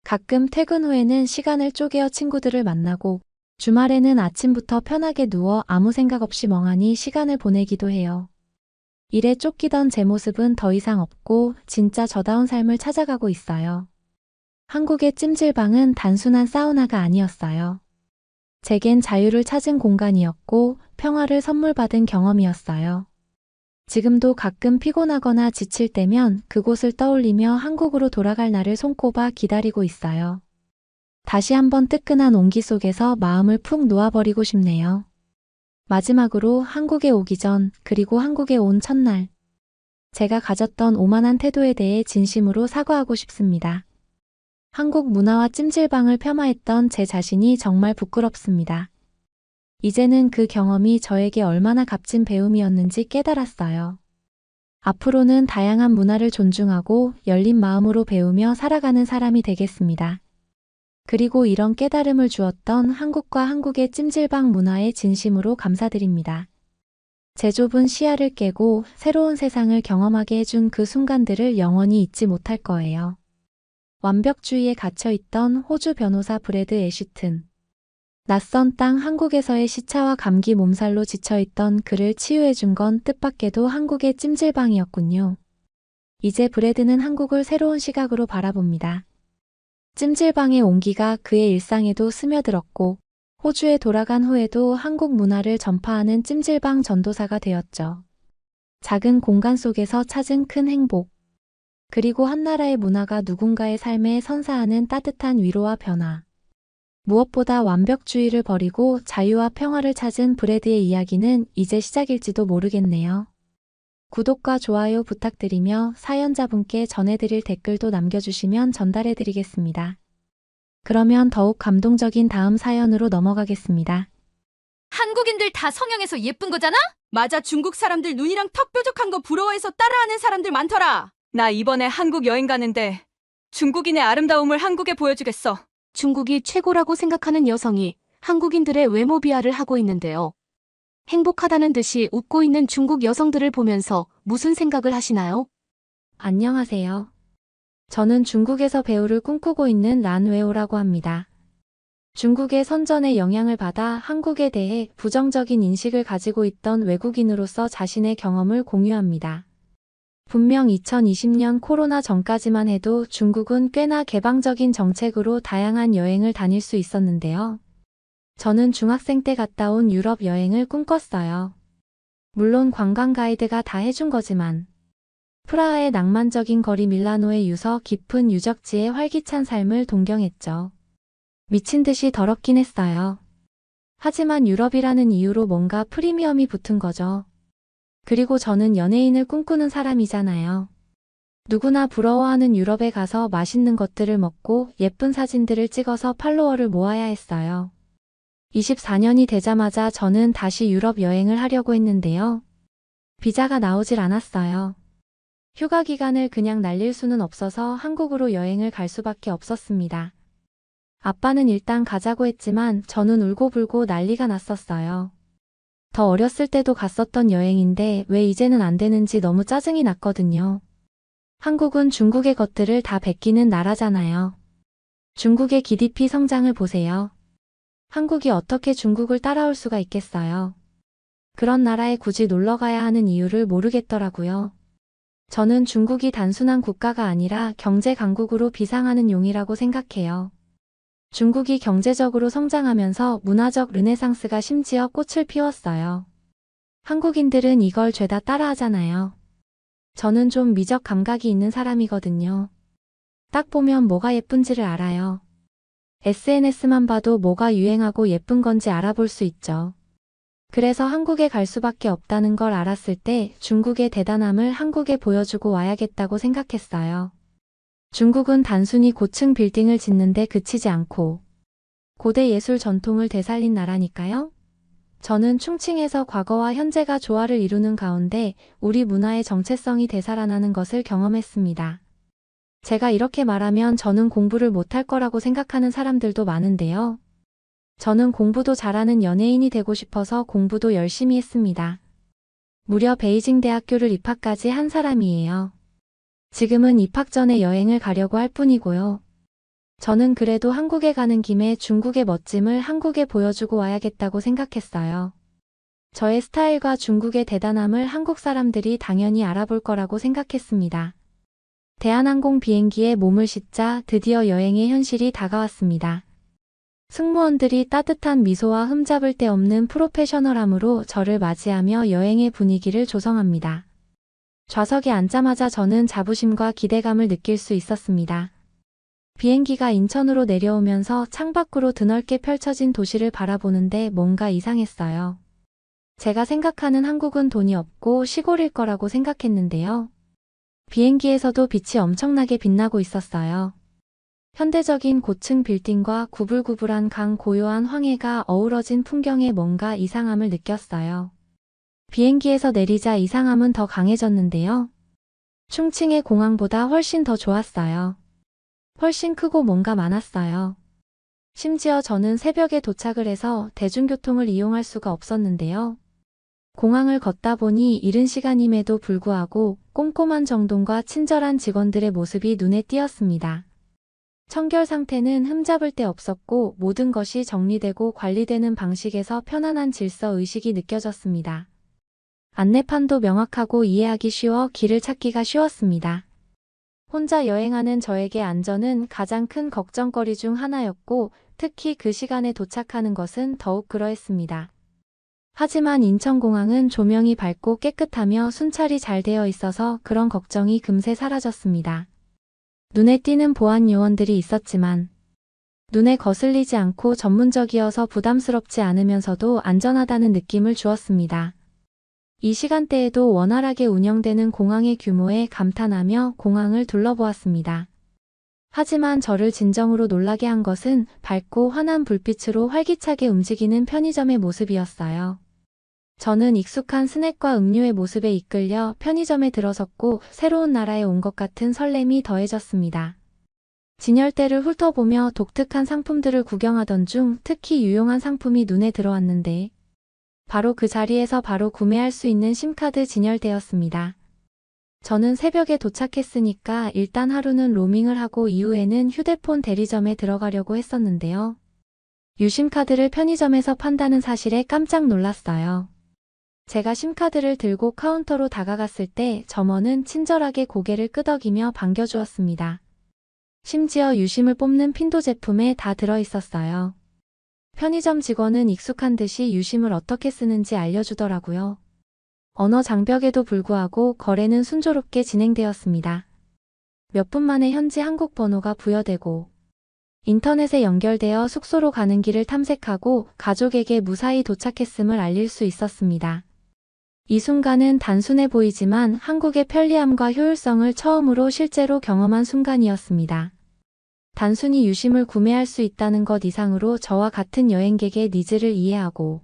S2: 가끔 퇴근 후에는 시간을 쪼개어 친구들을 만나고 주말에는 아침부터 편하게 누워 아무 생각 없이 멍하니 시간을 보내기도 해요. 일에 쫓기던 제 모습은 더 이상 없고 진짜 저다운 삶을 찾아가고 있어요. 한국의 찜질방은 단순한 사우나가 아니었어요. 제겐 자유를 찾은 공간이었고 평화를 선물 받은 경험이었어요. 지금도 가끔 피곤하거나 지칠 때면 그곳을 떠올리며 한국으로 돌아갈 날을 손꼽아 기다리고 있어요. 다시 한번 뜨끈한 온기 속에서 마음을 푹 놓아버리고 싶네요. 마지막으로 한국에 오기 전, 그리고 한국에 온 첫날, 제가 가졌던 오만한 태도에 대해 진심으로 사과하고 싶습니다. 한국 문화와 찜질방을 폄하했던 제 자신이 정말 부끄럽습니다. 이제는 그 경험이 저에게 얼마나 값진 배움이었는지 깨달았어요. 앞으로는 다양한 문화를 존중하고 열린 마음으로 배우며 살아가는 사람이 되겠습니다. 그리고 이런 깨달음을 주었던 한국과 한국의 찜질방 문화에 진심으로 감사드립니다. 제 좁은 시야를 깨고 새로운 세상을 경험하게 해준 그 순간들을 영원히 잊지 못할 거예요. 완벽주의에 갇혀있던 호주 변호사 브래드 애쉬튼. 낯선 땅 한국에서의 시차와 감기 몸살로 지쳐있던 그를 치유해준 건 뜻밖에도 한국의 찜질방이었군요. 이제 브래드는 한국을 새로운 시각으로 바라봅니다. 찜질방의 온기가 그의 일상에도 스며들었고 호주에 돌아간 후에도 한국 문화를 전파하는 찜질방 전도사가 되었죠. 작은 공간 속에서 찾은 큰 행복. 그리고 한 나라의 문화가 누군가의 삶에 선사하는 따뜻한 위로와 변화. 무엇보다 완벽주의를 버리고 자유와 평화를 찾은 브래드의 이야기는 이제 시작일지도 모르겠네요. 구독과 좋아요 부탁드리며 사연자분께 전해드릴 댓글도 남겨주시면 전달해드리겠습니다. 그러면 더욱 감동적인 다음 사연으로 넘어가겠습니다.
S3: 한국인들 다 성형해서 예쁜 거잖아? 맞아, 중국 사람들 눈이랑 턱 뾰족한 거 부러워해서 따라하는 사람들 많더라. 나 이번에 한국 여행 가는데 중국인의 아름다움을 한국에 보여주겠어.
S1: 중국이 최고라고 생각하는 여성이 한국인들의 외모 비하를 하고 있는데요. 행복하다는 듯이 웃고 있는 중국 여성들을 보면서 무슨 생각을 하시나요?
S2: 안녕하세요. 저는 중국에서 배우를 꿈꾸고 있는 란웨오라고 합니다. 중국의 선전에 영향을 받아 한국에 대해 부정적인 인식을 가지고 있던 외국인으로서 자신의 경험을 공유합니다. 분명 2020년 코로나 전까지만 해도 중국은 꽤나 개방적인 정책으로 다양한 여행을 다닐 수 있었는데요. 저는 중학생 때 갔다 온 유럽 여행을 꿈꿨어요. 물론 관광 가이드가 다 해준 거지만 프라하의 낭만적인 거리, 밀라노의 유서 깊은 유적지의 활기찬 삶을 동경했죠. 미친 듯이 더럽긴 했어요. 하지만 유럽이라는 이유로 뭔가 프리미엄이 붙은 거죠. 그리고 저는 연예인을 꿈꾸는 사람이잖아요. 누구나 부러워하는 유럽에 가서 맛있는 것들을 먹고 예쁜 사진들을 찍어서 팔로워를 모아야 했어요. 24년이 되자마자 저는 다시 유럽 여행을 하려고 했는데요. 비자가 나오질 않았어요. 휴가 기간을 그냥 날릴 수는 없어서 한국으로 여행을 갈 수밖에 없었습니다. 아빠는 일단 가자고 했지만 저는 울고불고 난리가 났었어요. 더 어렸을 때도 갔었던 여행인데 왜 이제는 안 되는지 너무 짜증이 났거든요. 한국은 중국의 것들을 다 베끼는 나라잖아요. 중국의 GDP 성장을 보세요. 한국이 어떻게 중국을 따라올 수가 있겠어요. 그런 나라에 굳이 놀러 가야 하는 이유를 모르겠더라고요. 저는 중국이 단순한 국가가 아니라 경제 강국으로 비상하는 용이라고 생각해요. 중국이 경제적으로 성장하면서 문화적 르네상스가 심지어 꽃을 피웠어요. 한국인들은 이걸 죄다 따라하잖아요. 저는 좀 미적 감각이 있는 사람이거든요. 딱 보면 뭐가 예쁜지를 알아요. SNS만 봐도 뭐가 유행하고 예쁜 건지 알아볼 수 있죠. 그래서 한국에 갈 수밖에 없다는 걸 알았을 때 중국의 대단함을 한국에 보여주고 와야겠다고 생각했어요. 중국은 단순히 고층 빌딩을 짓는데 그치지 않고 고대 예술 전통을 되살린 나라니까요. 저는 충칭에서 과거와 현재가 조화를 이루는 가운데 우리 문화의 정체성이 되살아나는 것을 경험했습니다. 제가 이렇게 말하면 저는 공부를 못할 거라고 생각하는 사람들도 많은데요. 저는 공부도 잘하는 연예인이 되고 싶어서 공부도 열심히 했습니다. 무려 베이징 대학교를 입학까지 한 사람이에요. 지금은 입학 전에 여행을 가려고 할 뿐이고요. 저는 그래도 한국에 가는 김에 중국의 멋짐을 한국에 보여주고 와야겠다고 생각했어요. 저의 스타일과 중국의 대단함을 한국 사람들이 당연히 알아볼 거라고 생각했습니다. 대한항공 비행기에 몸을 싣자 드디어 여행의 현실이 다가왔습니다. 승무원들이 따뜻한 미소와 흠잡을 데 없는 프로페셔널함으로 저를 맞이하며 여행의 분위기를 조성합니다. 좌석에 앉자마자 저는 자부심과 기대감을 느낄 수 있었습니다. 비행기가 인천으로 내려오면서 창밖으로 드넓게 펼쳐진 도시를 바라보는데 뭔가 이상했어요. 제가 생각하는 한국은 돈이 없고 시골일 거라고 생각했는데요. 비행기에서도 빛이 엄청나게 빛나고 있었어요. 현대적인 고층 빌딩과 구불구불한 강, 고요한 황해가 어우러진 풍경에 뭔가 이상함을 느꼈어요. 비행기에서 내리자 이상함은 더 강해졌는데요. 충칭의 공항보다 훨씬 더 좋았어요. 훨씬 크고 뭔가 많았어요. 심지어 저는 새벽에 도착을 해서 대중교통을 이용할 수가 없었는데요. 공항을 걷다 보니 이른 시간임에도 불구하고 꼼꼼한 정돈과 친절한 직원들의 모습이 눈에 띄었습니다. 청결 상태는 흠잡을 데 없었고 모든 것이 정리되고 관리되는 방식에서 편안한 질서 의식이 느껴졌습니다. 안내판도 명확하고 이해하기 쉬워 길을 찾기가 쉬웠습니다. 혼자 여행하는 저에게 안전은 가장 큰 걱정거리 중 하나였고 특히 그 시간에 도착하는 것은 더욱 그러했습니다. 하지만 인천공항은 조명이 밝고 깨끗하며 순찰이 잘 되어 있어서 그런 걱정이 금세 사라졌습니다. 눈에 띄는 보안 요원들이 있었지만 눈에 거슬리지 않고 전문적이어서 부담스럽지 않으면서도 안전하다는 느낌을 주었습니다. 이 시간대에도 원활하게 운영되는 공항의 규모에 감탄하며 공항을 둘러보았습니다. 하지만 저를 진정으로 놀라게 한 것은 밝고 환한 불빛으로 활기차게 움직이는 편의점의 모습이었어요. 저는 익숙한 스낵과 음료의 모습에 이끌려 편의점에 들어섰고 새로운 나라에 온 것 같은 설렘이 더해졌습니다. 진열대를 훑어보며 독특한 상품들을 구경하던 중 특히 유용한 상품이 눈에 들어왔는데 바로 그 자리에서 바로 구매할 수 있는 심카드 진열대였습니다. 저는 새벽에 도착했으니까 일단 하루는 로밍을 하고 이후에는 휴대폰 대리점에 들어가려고 했었는데요. 유심카드를 편의점에서 판다는 사실에 깜짝 놀랐어요. 제가 심카드를 들고 카운터로 다가갔을 때 점원은 친절하게 고개를 끄덕이며 반겨주었습니다. 심지어 유심을 뽑는 핀도 제품에 다 들어있었어요. 편의점 직원은 익숙한 듯이 유심을 어떻게 쓰는지 알려주더라고요. 언어 장벽에도 불구하고 거래는 순조롭게 진행되었습니다. 몇 분 만에 현지 한국 번호가 부여되고 인터넷에 연결되어 숙소로 가는 길을 탐색하고 가족에게 무사히 도착했음을 알릴 수 있었습니다. 이 순간은 단순해 보이지만 한국의 편리함과 효율성을 처음으로 실제로 경험한 순간이었습니다. 단순히 유심을 구매할 수 있다는 것 이상으로 저와 같은 여행객의 니즈를 이해하고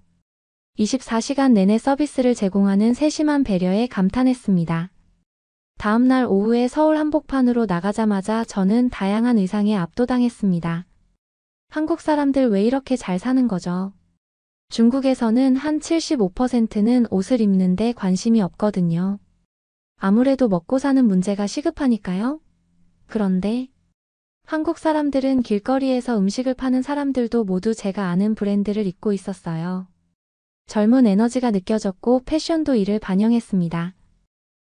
S2: 24시간 내내 서비스를 제공하는 세심한 배려에 감탄했습니다. 다음날 오후에 서울 한복판으로 나가자마자 저는 다양한 의상에 압도당했습니다. 한국 사람들 왜 이렇게 잘 사는 거죠? 중국에서는 한 75%는 옷을 입는데 관심이 없거든요. 아무래도 먹고 사는 문제가 시급하니까요. 그런데 한국 사람들은 길거리에서 음식을 파는 사람들도 모두 제가 아는 브랜드를 입고 있었어요. 젊은 에너지가 느껴졌고 패션도 이를 반영했습니다.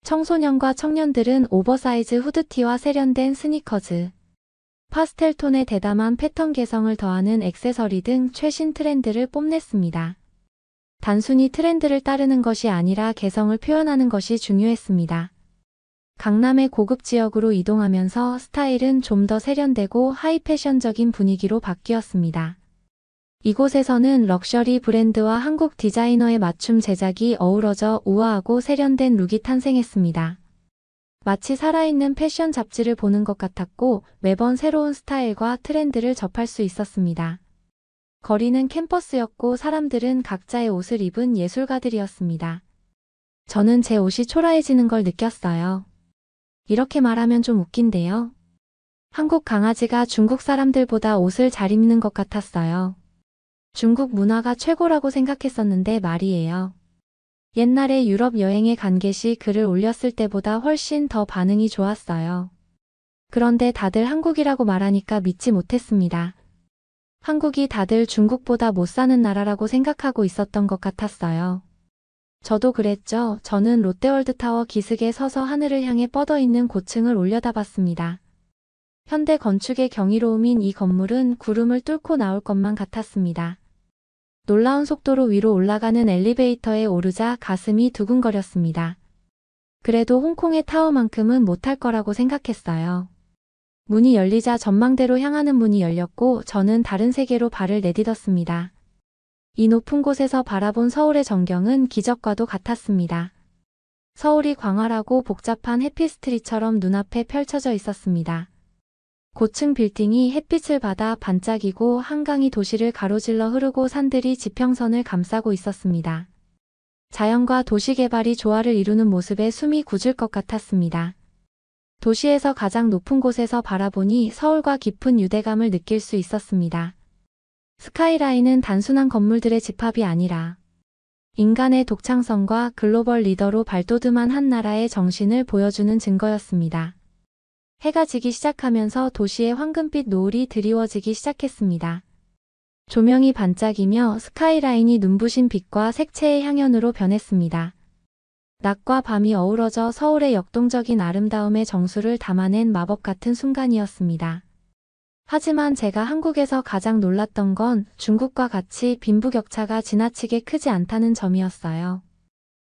S2: 청소년과 청년들은 오버사이즈 후드티와 세련된 스니커즈, 파스텔 톤의 대담한 패턴 개성을 더하는 액세서리 등 최신 트렌드를 뽐냈습니다. 단순히 트렌드를 따르는 것이 아니라 개성을 표현하는 것이 중요했습니다. 강남의 고급 지역으로 이동하면서 스타일은 좀 더 세련되고 하이 패션적인 분위기로 바뀌었습니다. 이곳에서는 럭셔리 브랜드와 한국 디자이너의 맞춤 제작이 어우러져 우아하고 세련된 룩이 탄생했습니다. 마치 살아있는 패션 잡지를 보는 것 같았고 매번 새로운 스타일과 트렌드를 접할 수 있었습니다. 거리는 캠퍼스였고 사람들은 각자의 옷을 입은 예술가들이었습니다. 저는 제 옷이 초라해지는 걸 느꼈어요. 이렇게 말하면 좀 웃긴데요. 한국 강아지가 중국 사람들보다 옷을 잘 입는 것 같았어요. 중국 문화가 최고라고 생각했었는데 말이에요. 옛날에 유럽 여행에 간 get이 글을 올렸을 때보다 훨씬 더 반응이 좋았어요. 그런데 다들 한국이라고 말하니까 믿지 못했습니다. 한국이 다들 중국보다 못 사는 나라라고 생각하고 있었던 것 같았어요. 저도 그랬죠. 저는 롯데월드타워 기슭에 서서 하늘을 향해 뻗어있는 고층을 올려다봤습니다. 현대 건축의 경이로움인 이 건물은 구름을 뚫고 나올 것만 같았습니다. 놀라운 속도로 위로 올라가는 엘리베이터에 오르자 가슴이 두근거렸습니다. 그래도 홍콩의 타워만큼은 못할 거라고 생각했어요. 문이 열리자 전망대로 향하는 문이 열렸고 저는 다른 세계로 발을 내딛었습니다. 이 높은 곳에서 바라본 서울의 전경은 기적과도 같았습니다. 서울이 광활하고 복잡한 해피스트리트처럼 눈앞에 펼쳐져 있었습니다. 고층 빌딩이 햇빛을 받아 반짝이고 한강이 도시를 가로질러 흐르고 산들이 지평선을 감싸고 있었습니다. 자연과 도시 개발이 조화를 이루는 모습에 숨이 굳을 것 같았습니다. 도시에서 가장 높은 곳에서 바라보니 서울과 깊은 유대감을 느낄 수 있었습니다. 스카이라인은 단순한 건물들의 집합이 아니라 인간의 독창성과 글로벌 리더로 발돋움한 한 나라의 정신을 보여주는 증거였습니다. 해가 지기 시작하면서 도시의 황금빛 노을이 드리워지기 시작했습니다. 조명이 반짝이며 스카이라인이 눈부신 빛과 색채의 향연으로 변했습니다. 낮과 밤이 어우러져 서울의 역동적인 아름다움의 정수를 담아낸 마법 같은 순간이었습니다. 하지만 제가 한국에서 가장 놀랐던 건 중국과 같이 빈부격차가 지나치게 크지 않다는 점이었어요.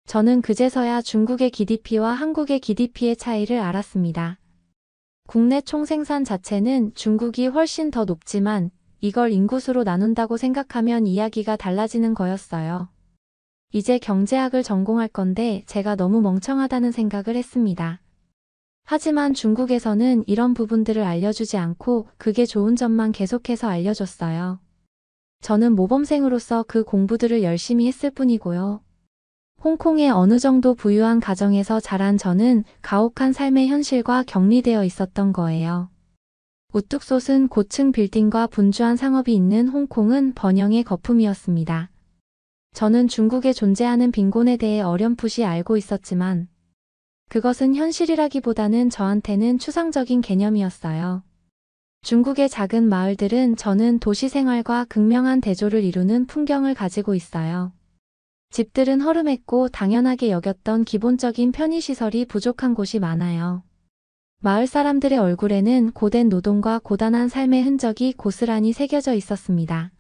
S2: 저는 그제서야 중국의 GDP와 한국의 GDP의 차이를 알았습니다. 국내 총생산 자체는 중국이 훨씬 더 높지만 이걸 인구수로 나눈다고 생각하면 이야기가 달라지는 거였어요. 이제 경제학을 전공할 건데 제가 너무 멍청하다는 생각을 했습니다. 하지만 중국에서는 이런 부분들을 알려주지 않고 그게 좋은 점만 계속해서 알려줬어요. 저는 모범생으로서 그 공부들을 열심히 했을 뿐이고요. 홍콩의 어느 정도 부유한 가정에서 자란 저는 가혹한 삶의 현실과 격리되어 있었던 거예요. 우뚝 솟은 고층 빌딩과 분주한 상업이 있는 홍콩은 번영의 거품이었습니다. 저는 중국에 존재하는 빈곤에 대해 어렴풋이 알고 있었지만 그것은 현실이라기보다는 저한테는 추상적인 개념이었어요. 중국의 작은 마을들은 저는 도시 생활과 극명한 대조를 이루는 풍경을 가지고 있어요. 집들은 허름했고 당연하게 여겼던 기본적인 편의시설이 부족한 곳이 많아요. 마을 사람들의 얼굴에는 고된 노동과 고단한 삶의 흔적이 고스란히 새겨져 있었습니다.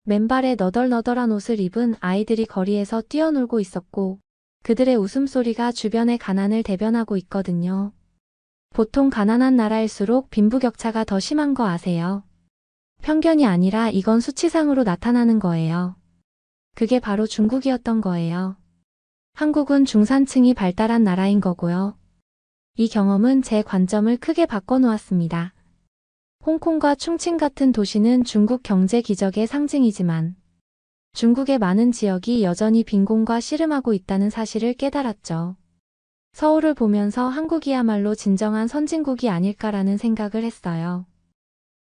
S2: 맨발에 너덜너덜한 옷을 입은 아이들이 거리에서 뛰어놀고 있었고 그들의 웃음소리가 주변의 가난을 대변하고 있거든요. 보통 가난한 나라일수록 빈부격차가 더 심한 거 아세요? 편견이 아니라 이건 수치상으로 나타나는 거예요. 그게 바로 중국이었던 거예요. 한국은 중산층이 발달한 나라인 거고요. 이 경험은 제 관점을 크게 바꿔놓았습니다. 홍콩과 충칭 같은 도시는 중국 경제 기적의 상징이지만 중국의 많은 지역이 여전히 빈곤과 씨름하고 있다는 사실을 깨달았죠. 서울을 보면서 한국이야말로 진정한 선진국이 아닐까라는 생각을 했어요.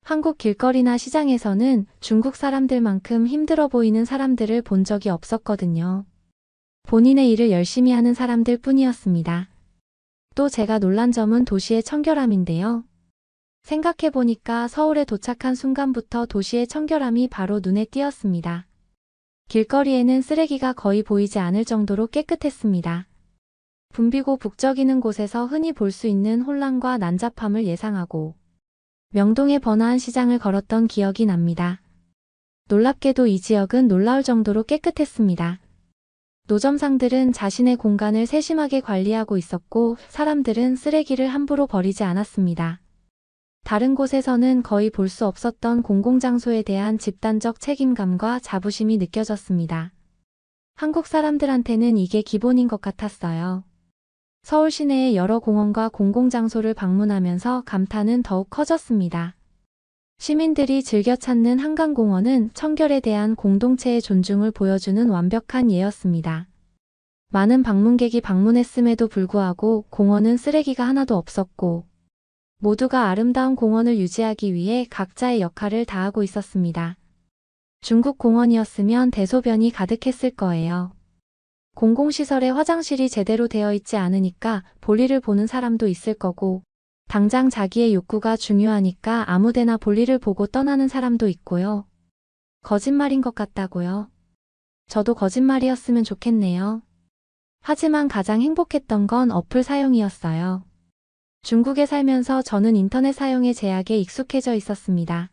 S2: 한국 길거리나 시장에서는 중국 사람들만큼 힘들어 보이는 사람들을 본 적이 없었거든요. 본인의 일을 열심히 하는 사람들 뿐이었습니다. 또 제가 놀란 점은 도시의 청결함인데요. 생각해보니까 서울에 도착한 순간부터 도시의 청결함이 바로 눈에 띄었습니다. 길거리에는 쓰레기가 거의 보이지 않을 정도로 깨끗했습니다. 붐비고 북적이는 곳에서 흔히 볼 수 있는 혼란과 난잡함을 예상하고 명동의 번화한 시장을 걸었던 기억이 납니다. 놀랍게도 이 지역은 놀라울 정도로 깨끗했습니다. 노점상들은 자신의 공간을 세심하게 관리하고 있었고 사람들은 쓰레기를 함부로 버리지 않았습니다. 다른 곳에서는 거의 볼 수 없었던 공공장소에 대한 집단적 책임감과 자부심이 느껴졌습니다. 한국 사람들한테는 이게 기본인 것 같았어요. 서울 시내의 여러 공원과 공공장소를 방문하면서 감탄은 더욱 커졌습니다. 시민들이 즐겨 찾는 한강공원은 청결에 대한 공동체의 존중을 보여주는 완벽한 예였습니다. 많은 방문객이 방문했음에도 불구하고 공원은 쓰레기가 하나도 없었고 모두가 아름다운 공원을 유지하기 위해 각자의 역할을 다하고 있었습니다. 중국 공원이었으면 대소변이 가득했을 거예요. 공공시설에 화장실이 제대로 되어 있지 않으니까 볼일을 보는 사람도 있을 거고 당장 자기의 욕구가 중요하니까 아무데나 볼일을 보고 떠나는 사람도 있고요. 거짓말인 것 같다고요. 저도 거짓말이었으면 좋겠네요. 하지만 가장 행복했던 건 어플 사용이었어요. 중국에 살면서 저는 인터넷 사용의 제약에 익숙해져 있었습니다.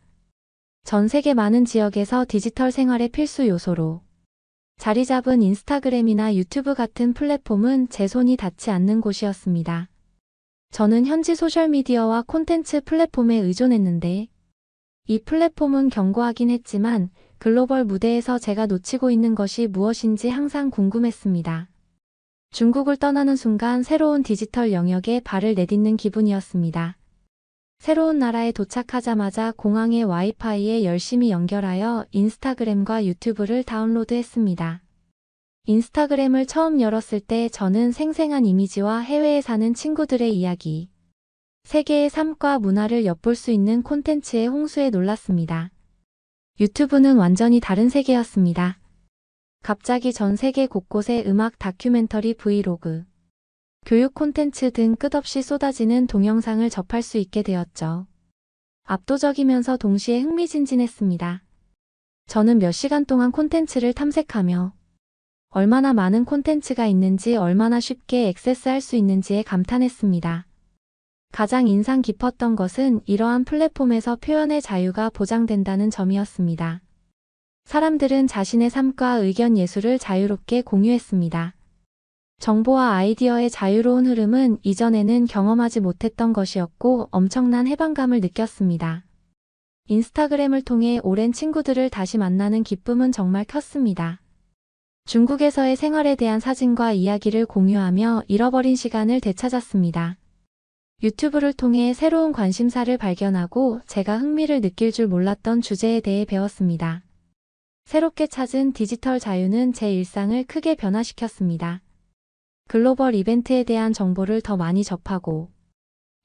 S2: 전 세계 많은 지역에서 디지털 생활의 필수 요소로 자리 잡은 인스타그램이나 유튜브 같은 플랫폼은 제 손이 닿지 않는 곳이었습니다. 저는 현지 소셜미디어와 콘텐츠 플랫폼에 의존했는데 이 플랫폼은 견고하긴 했지만 글로벌 무대에서 제가 놓치고 있는 것이 무엇인지 항상 궁금했습니다. 중국을 떠나는 순간 새로운 디지털 영역에 발을 내딛는 기분이었습니다. 새로운 나라에 도착하자마자 공항의 와이파이에 열심히 연결하여 인스타그램과 유튜브를 다운로드했습니다. 인스타그램을 처음 열었을 때 저는 생생한 이미지와 해외에 사는 친구들의 이야기, 세계의 삶과 문화를 엿볼 수 있는 콘텐츠의 홍수에 놀랐습니다. 유튜브는 완전히 다른 세계였습니다. 갑자기 전 세계 곳곳에 음악, 다큐멘터리, 브이로그, 교육 콘텐츠 등 끝없이 쏟아지는 동영상을 접할 수 있게 되었죠. 압도적이면서 동시에 흥미진진했습니다. 저는 몇 시간 동안 콘텐츠를 탐색하며 얼마나 많은 콘텐츠가 있는지 얼마나 쉽게 액세스할 수 있는지에 감탄했습니다. 가장 인상 깊었던 것은 이러한 플랫폼에서 표현의 자유가 보장된다는 점이었습니다. 사람들은 자신의 삶과 의견 예술을 자유롭게 공유했습니다. 정보와 아이디어의 자유로운 흐름은 이전에는 경험하지 못했던 것이었고 엄청난 해방감을 느꼈습니다. 인스타그램을 통해 오랜 친구들을 다시 만나는 기쁨은 정말 컸습니다. 중국에서의 생활에 대한 사진과 이야기를 공유하며 잃어버린 시간을 되찾았습니다. 유튜브를 통해 새로운 관심사를 발견하고 제가 흥미를 느낄 줄 몰랐던 주제에 대해 배웠습니다. 새롭게 찾은 디지털 자유는 제 일상을 크게 변화시켰습니다. 글로벌 이벤트에 대한 정보를 더 많이 접하고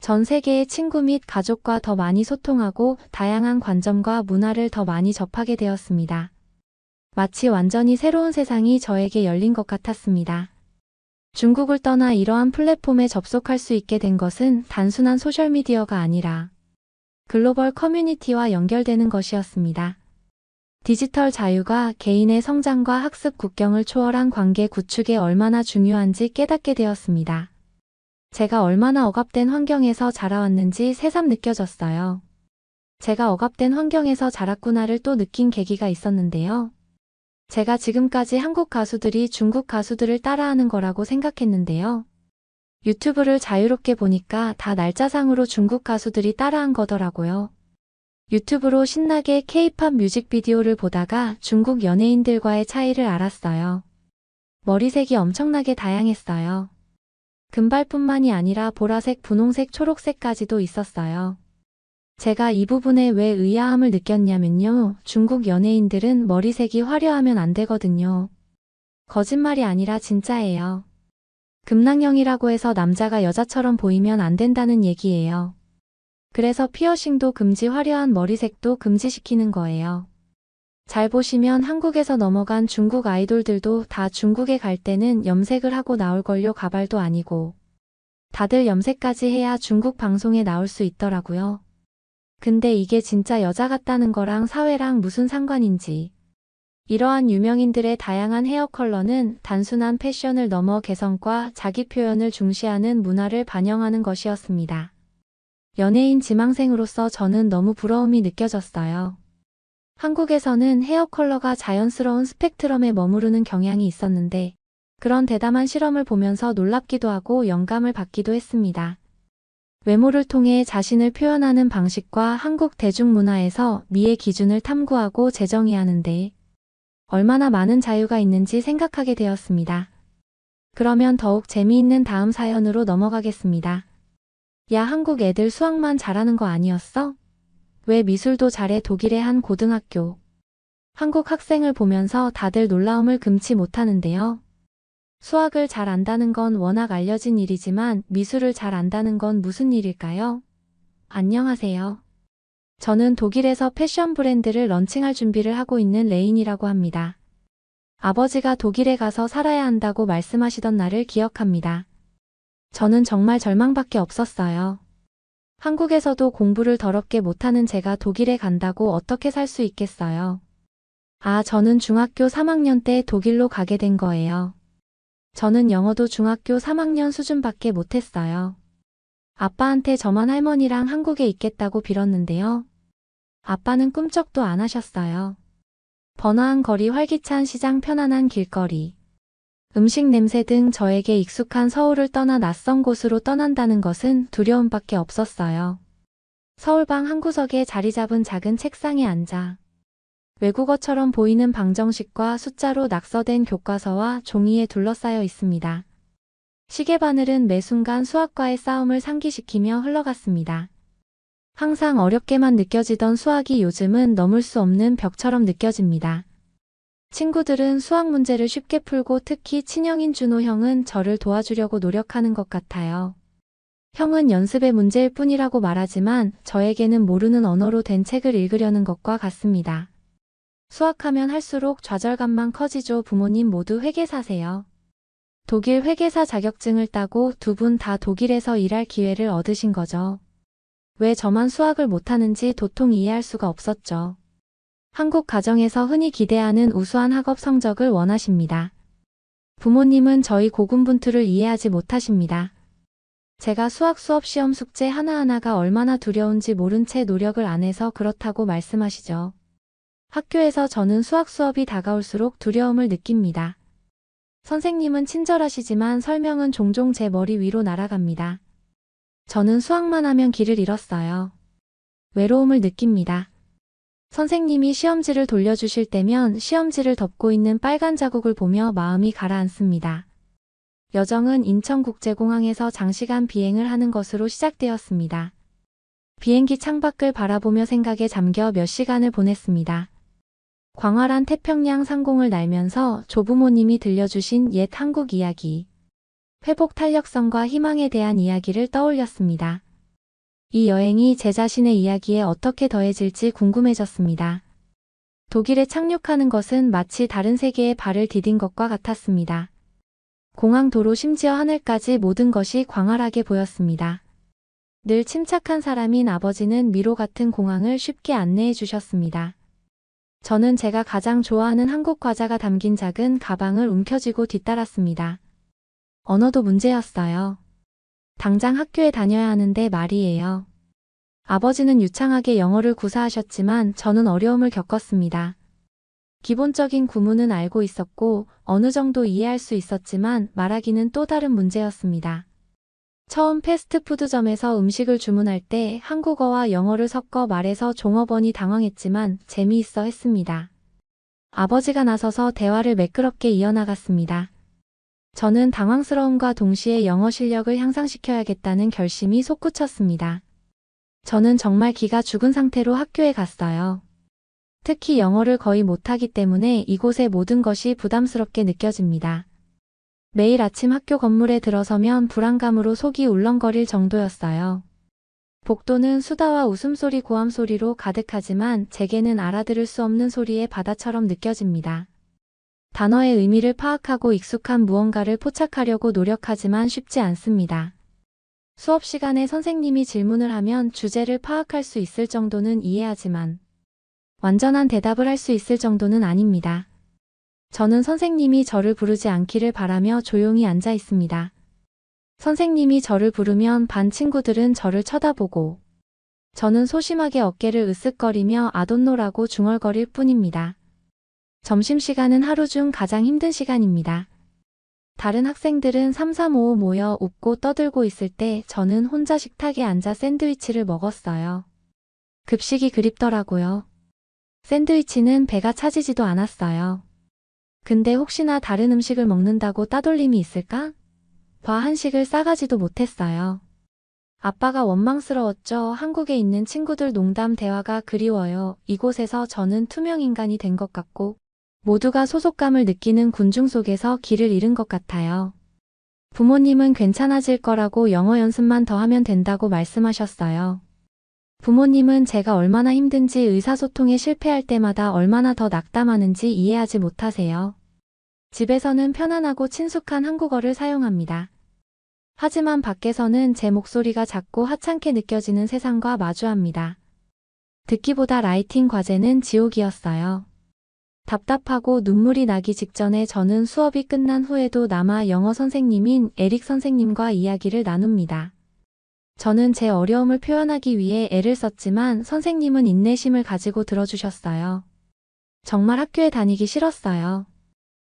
S2: 전 세계의 친구 및 가족과 더 많이 소통하고 다양한 관점과 문화를 더 많이 접하게 되었습니다. 마치 완전히 새로운 세상이 저에게 열린 것 같았습니다. 중국을 떠나 이러한 플랫폼에 접속할 수 있게 된 것은 단순한 소셜미디어가 아니라 글로벌 커뮤니티와 연결되는 것이었습니다. 디지털 자유가 개인의 성장과 학습 국경을 초월한 관계 구축에 얼마나 중요한지 깨닫게 되었습니다. 제가 얼마나 억압된 환경에서 자라왔는지 새삼 느껴졌어요. 제가 억압된 환경에서 자랐구나를 또 느낀 계기가 있었는데요. 제가 지금까지 한국 가수들이 중국 가수들을 따라하는 거라고 생각했는데요. 유튜브를 자유롭게 보니까 다 날짜상으로 중국 가수들이 따라한 거더라고요. 유튜브로 신나게 K-팝 뮤직비디오를 보다가 중국 연예인들과의 차이를 알았어요. 머리색이 엄청나게 다양했어요. 금발뿐만이 아니라 보라색, 분홍색, 초록색까지도 있었어요. 제가 이 부분에 왜 의아함을 느꼈냐면요. 중국 연예인들은 머리색이 화려하면 안 되거든요. 거짓말이 아니라 진짜예요. 금낭령이라고 해서 남자가 여자처럼 보이면 안 된다는 얘기예요. 그래서 피어싱도 금지, 화려한 머리색도 금지시키는 거예요. 잘 보시면 한국에서 넘어간 중국 아이돌들도 다 중국에 갈 때는 염색을 하고 나올걸요. 가발도 아니고. 다들 염색까지 해야 중국 방송에 나올 수 있더라고요. 근데 이게 진짜 여자 같다는 거랑 사회랑 무슨 상관인지. 이러한 유명인들의 다양한 헤어 컬러는 단순한 패션을 넘어 개성과 자기 표현을 중시하는 문화를 반영하는 것이었습니다. 연예인 지망생으로서 저는 너무 부러움이 느껴졌어요. 한국에서는 헤어 컬러가 자연스러운 스펙트럼에 머무르는 경향이 있었는데 그런 대담한 실험을 보면서 놀랍기도 하고 영감을 받기도 했습니다. 외모를 통해 자신을 표현하는 방식과 한국 대중문화에서 미의 기준을 탐구하고 재정의 하는데 얼마나 많은 자유가 있는지 생각하게 되었습니다. 그러면 더욱 재미있는 다음 사연으로 넘어가겠습니다. 야, 한국 애들 수학만 잘하는 거 아니었어? 왜 미술도 잘해 독일의 한 고등학교. 한국 학생을 보면서 다들 놀라움을 금치 못하는데요. 수학을 잘 안다는 건 워낙 알려진 일이지만 미술을 잘 안다는 건 무슨 일일까요? 안녕하세요. 저는 독일에서 패션 브랜드를 런칭할 준비를 하고 있는 레인이라고 합니다. 아버지가 독일에 가서 살아야 한다고 말씀하시던 날을 기억합니다. 저는 정말 절망밖에 없었어요. 한국에서도 공부를 더럽게 못하는 제가 독일에 간다고 어떻게 살 수 있겠어요? 저는 중학교 3학년 때 독일로 가게 된 거예요. 저는 영어도 중학교 3학년 수준밖에 못했어요. 아빠한테 저만 할머니랑 한국에 있겠다고 빌었는데요. 아빠는 꿈쩍도 안 하셨어요. 번화한 거리, 활기찬 시장, 편안한 길거리, 음식 냄새 등 저에게 익숙한 서울을 떠나 낯선 곳으로 떠난다는 것은 두려움밖에 없었어요. 서울방 한 구석에 자리 잡은 작은 책상에 앉아 외국어처럼 보이는 방정식과 숫자로 낙서된 교과서와 종이에 둘러싸여 있습니다. 시계바늘은 매 순간 수학과의 싸움을 상기시키며 흘러갔습니다. 항상 어렵게만 느껴지던 수학이 요즘은 넘을 수 없는 벽처럼 느껴집니다. 친구들은 수학 문제를 쉽게 풀고 특히 친형인 준호 형은 저를 도와주려고 노력하는 것 같아요. 형은 연습의 문제일 뿐이라고 말하지만 저에게는 모르는 언어로 된 책을 읽으려는 것과 같습니다. 수학하면 할수록 좌절감만 커지죠. 부모님 모두 회계사세요. 독일 회계사 자격증을 따고 두 분 다 독일에서 일할 기회를 얻으신 거죠. 왜 저만 수학을 못하는지 도통 이해할 수가 없었죠. 한국 가정에서 흔히 기대하는 우수한 학업 성적을 원하십니다. 부모님은 저희 고군분투를 이해하지 못하십니다. 제가 수학 수업 시험 숙제 하나하나가 얼마나 두려운지 모른 채 노력을 안 해서 그렇다고 말씀하시죠. 학교에서 저는 수학 수업이 다가올수록 두려움을 느낍니다. 선생님은 친절하시지만 설명은 종종 제 머리 위로 날아갑니다. 저는 수학만 하면 길을 잃었어요. 외로움을 느낍니다. 선생님이 시험지를 돌려주실 때면 시험지를 덮고 있는 빨간 자국을 보며 마음이 가라앉습니다. 여정은 인천국제공항에서 장시간 비행을 하는 것으로 시작되었습니다. 비행기 창밖을 바라보며 생각에 잠겨 몇 시간을 보냈습니다. 광활한 태평양 상공을 날면서 조부모님이 들려주신 옛 한국 이야기, 회복 탄력성과 희망에 대한 이야기를 떠올렸습니다. 이 여행이 제 자신의 이야기에 어떻게 더해질지 궁금해졌습니다. 독일에 착륙하는 것은 마치 다른 세계에 발을 디딘 것과 같았습니다. 공항 도로 심지어 하늘까지 모든 것이 광활하게 보였습니다. 늘 침착한 사람인 아버지는 미로 같은 공항을 쉽게 안내해 주셨습니다. 저는 제가 가장 좋아하는 한국 과자가 담긴 작은 가방을 움켜쥐고 뒤따랐습니다. 언어도 문제였어요. 당장 학교에 다녀야 하는데 말이에요. 아버지는 유창하게 영어를 구사하셨지만 저는 어려움을 겪었습니다. 기본적인 구문은 알고 있었고 어느 정도 이해할 수 있었지만 말하기는 또 다른 문제였습니다. 처음 패스트푸드점에서 음식을 주문할 때 한국어와 영어를 섞어 말해서 종업원이 당황했지만 재미있어 했습니다. 아버지가 나서서 대화를 매끄럽게 이어나갔습니다. 저는 당황스러움과 동시에 영어 실력을 향상시켜야겠다는 결심이 솟구쳤습니다. 저는 정말 기가 죽은 상태로 학교에 갔어요. 특히 영어를 거의 못하기 때문에 이곳의 모든 것이 부담스럽게 느껴집니다. 매일 아침 학교 건물에 들어서면 불안감으로 속이 울렁거릴 정도였어요. 복도는 수다와 웃음소리, 고함소리로 가득하지만 제게는 알아들을 수 없는 소리의 바다처럼 느껴집니다. 단어의 의미를 파악하고 익숙한 무언가를 포착하려고 노력하지만 쉽지 않습니다. 수업 시간에 선생님이 질문을 하면 주제를 파악할 수 있을 정도는 이해하지만 완전한 대답을 할 수 있을 정도는 아닙니다. 저는 선생님이 저를 부르지 않기를 바라며 조용히 앉아 있습니다. 선생님이 저를 부르면 반 친구들은 저를 쳐다보고 저는 소심하게 어깨를 으쓱거리며 아돈노라고 중얼거릴 뿐입니다. 점심시간은 하루 중 가장 힘든 시간입니다. 다른 학생들은 3-3-5 모여 웃고 떠들고 있을 때 저는 혼자 식탁에 앉아 샌드위치를 먹었어요. 급식이 그립더라고요. 샌드위치는 배가 차지지도 않았어요. 근데 혹시나 다른 음식을 먹는다고 따돌림이 있을까? 봐 한식을 싸가지도 못했어요. 아빠가 원망스러웠죠. 한국에 있는 친구들 농담 대화가 그리워요. 이곳에서 저는 투명 인간이 된 것 같고 모두가 소속감을 느끼는 군중 속에서 길을 잃은 것 같아요. 부모님은 괜찮아질 거라고 영어 연습만 더 하면 된다고 말씀하셨어요. 부모님은 제가 얼마나 힘든지 의사소통에 실패할 때마다 얼마나 더 낙담하는지 이해하지 못하세요. 집에서는 편안하고 친숙한 한국어를 사용합니다. 하지만 밖에서는 제 목소리가 작고 하찮게 느껴지는 세상과 마주합니다. 듣기보다 라이팅 과제는 지옥이었어요. 답답하고 눈물이 나기 직전에 저는 수업이 끝난 후에도 남아 영어 선생님인 에릭 선생님과 이야기를 나눕니다. 저는 제 어려움을 표현하기 위해 애를 썼지만 선생님은 인내심을 가지고 들어주셨어요. 정말 학교에 다니기 싫었어요.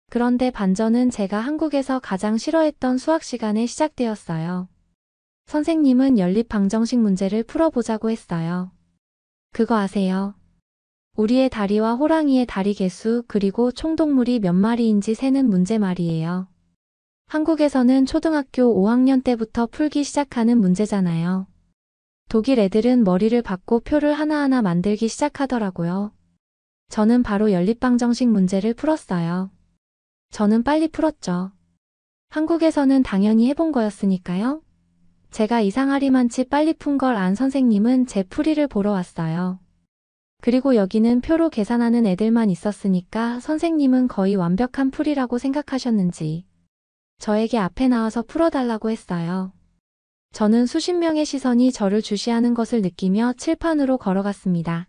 S2: 그런데 반전은 제가 한국에서 가장 싫어했던 수학 시간에 시작되었어요. 선생님은 연립 방정식 문제를 풀어보자고 했어요. 그거 아세요? 우리의 다리와 호랑이의 다리 개수 그리고 총동물이 몇 마리인지 세는 문제 말이에요. 한국에서는 초등학교 5학년 때부터 풀기 시작하는 문제잖아요. 독일 애들은 머리를 받고 표를 하나하나 만들기 시작하더라고요. 저는 바로 연립방정식 문제를 풀었어요. 저는 빨리 풀었죠. 한국에서는 당연히 해본 거였으니까요. 제가 이상하리만치 빨리 푼 걸 안 선생님은 제 풀이를 보러 왔어요. 그리고 여기는 표로 계산하는 애들만 있었으니까 선생님은 거의 완벽한 풀이라고 생각하셨는지 저에게 앞에 나와서 풀어달라고 했어요. 저는 수십 명의 시선이 저를 주시하는 것을 느끼며 칠판으로 걸어갔습니다.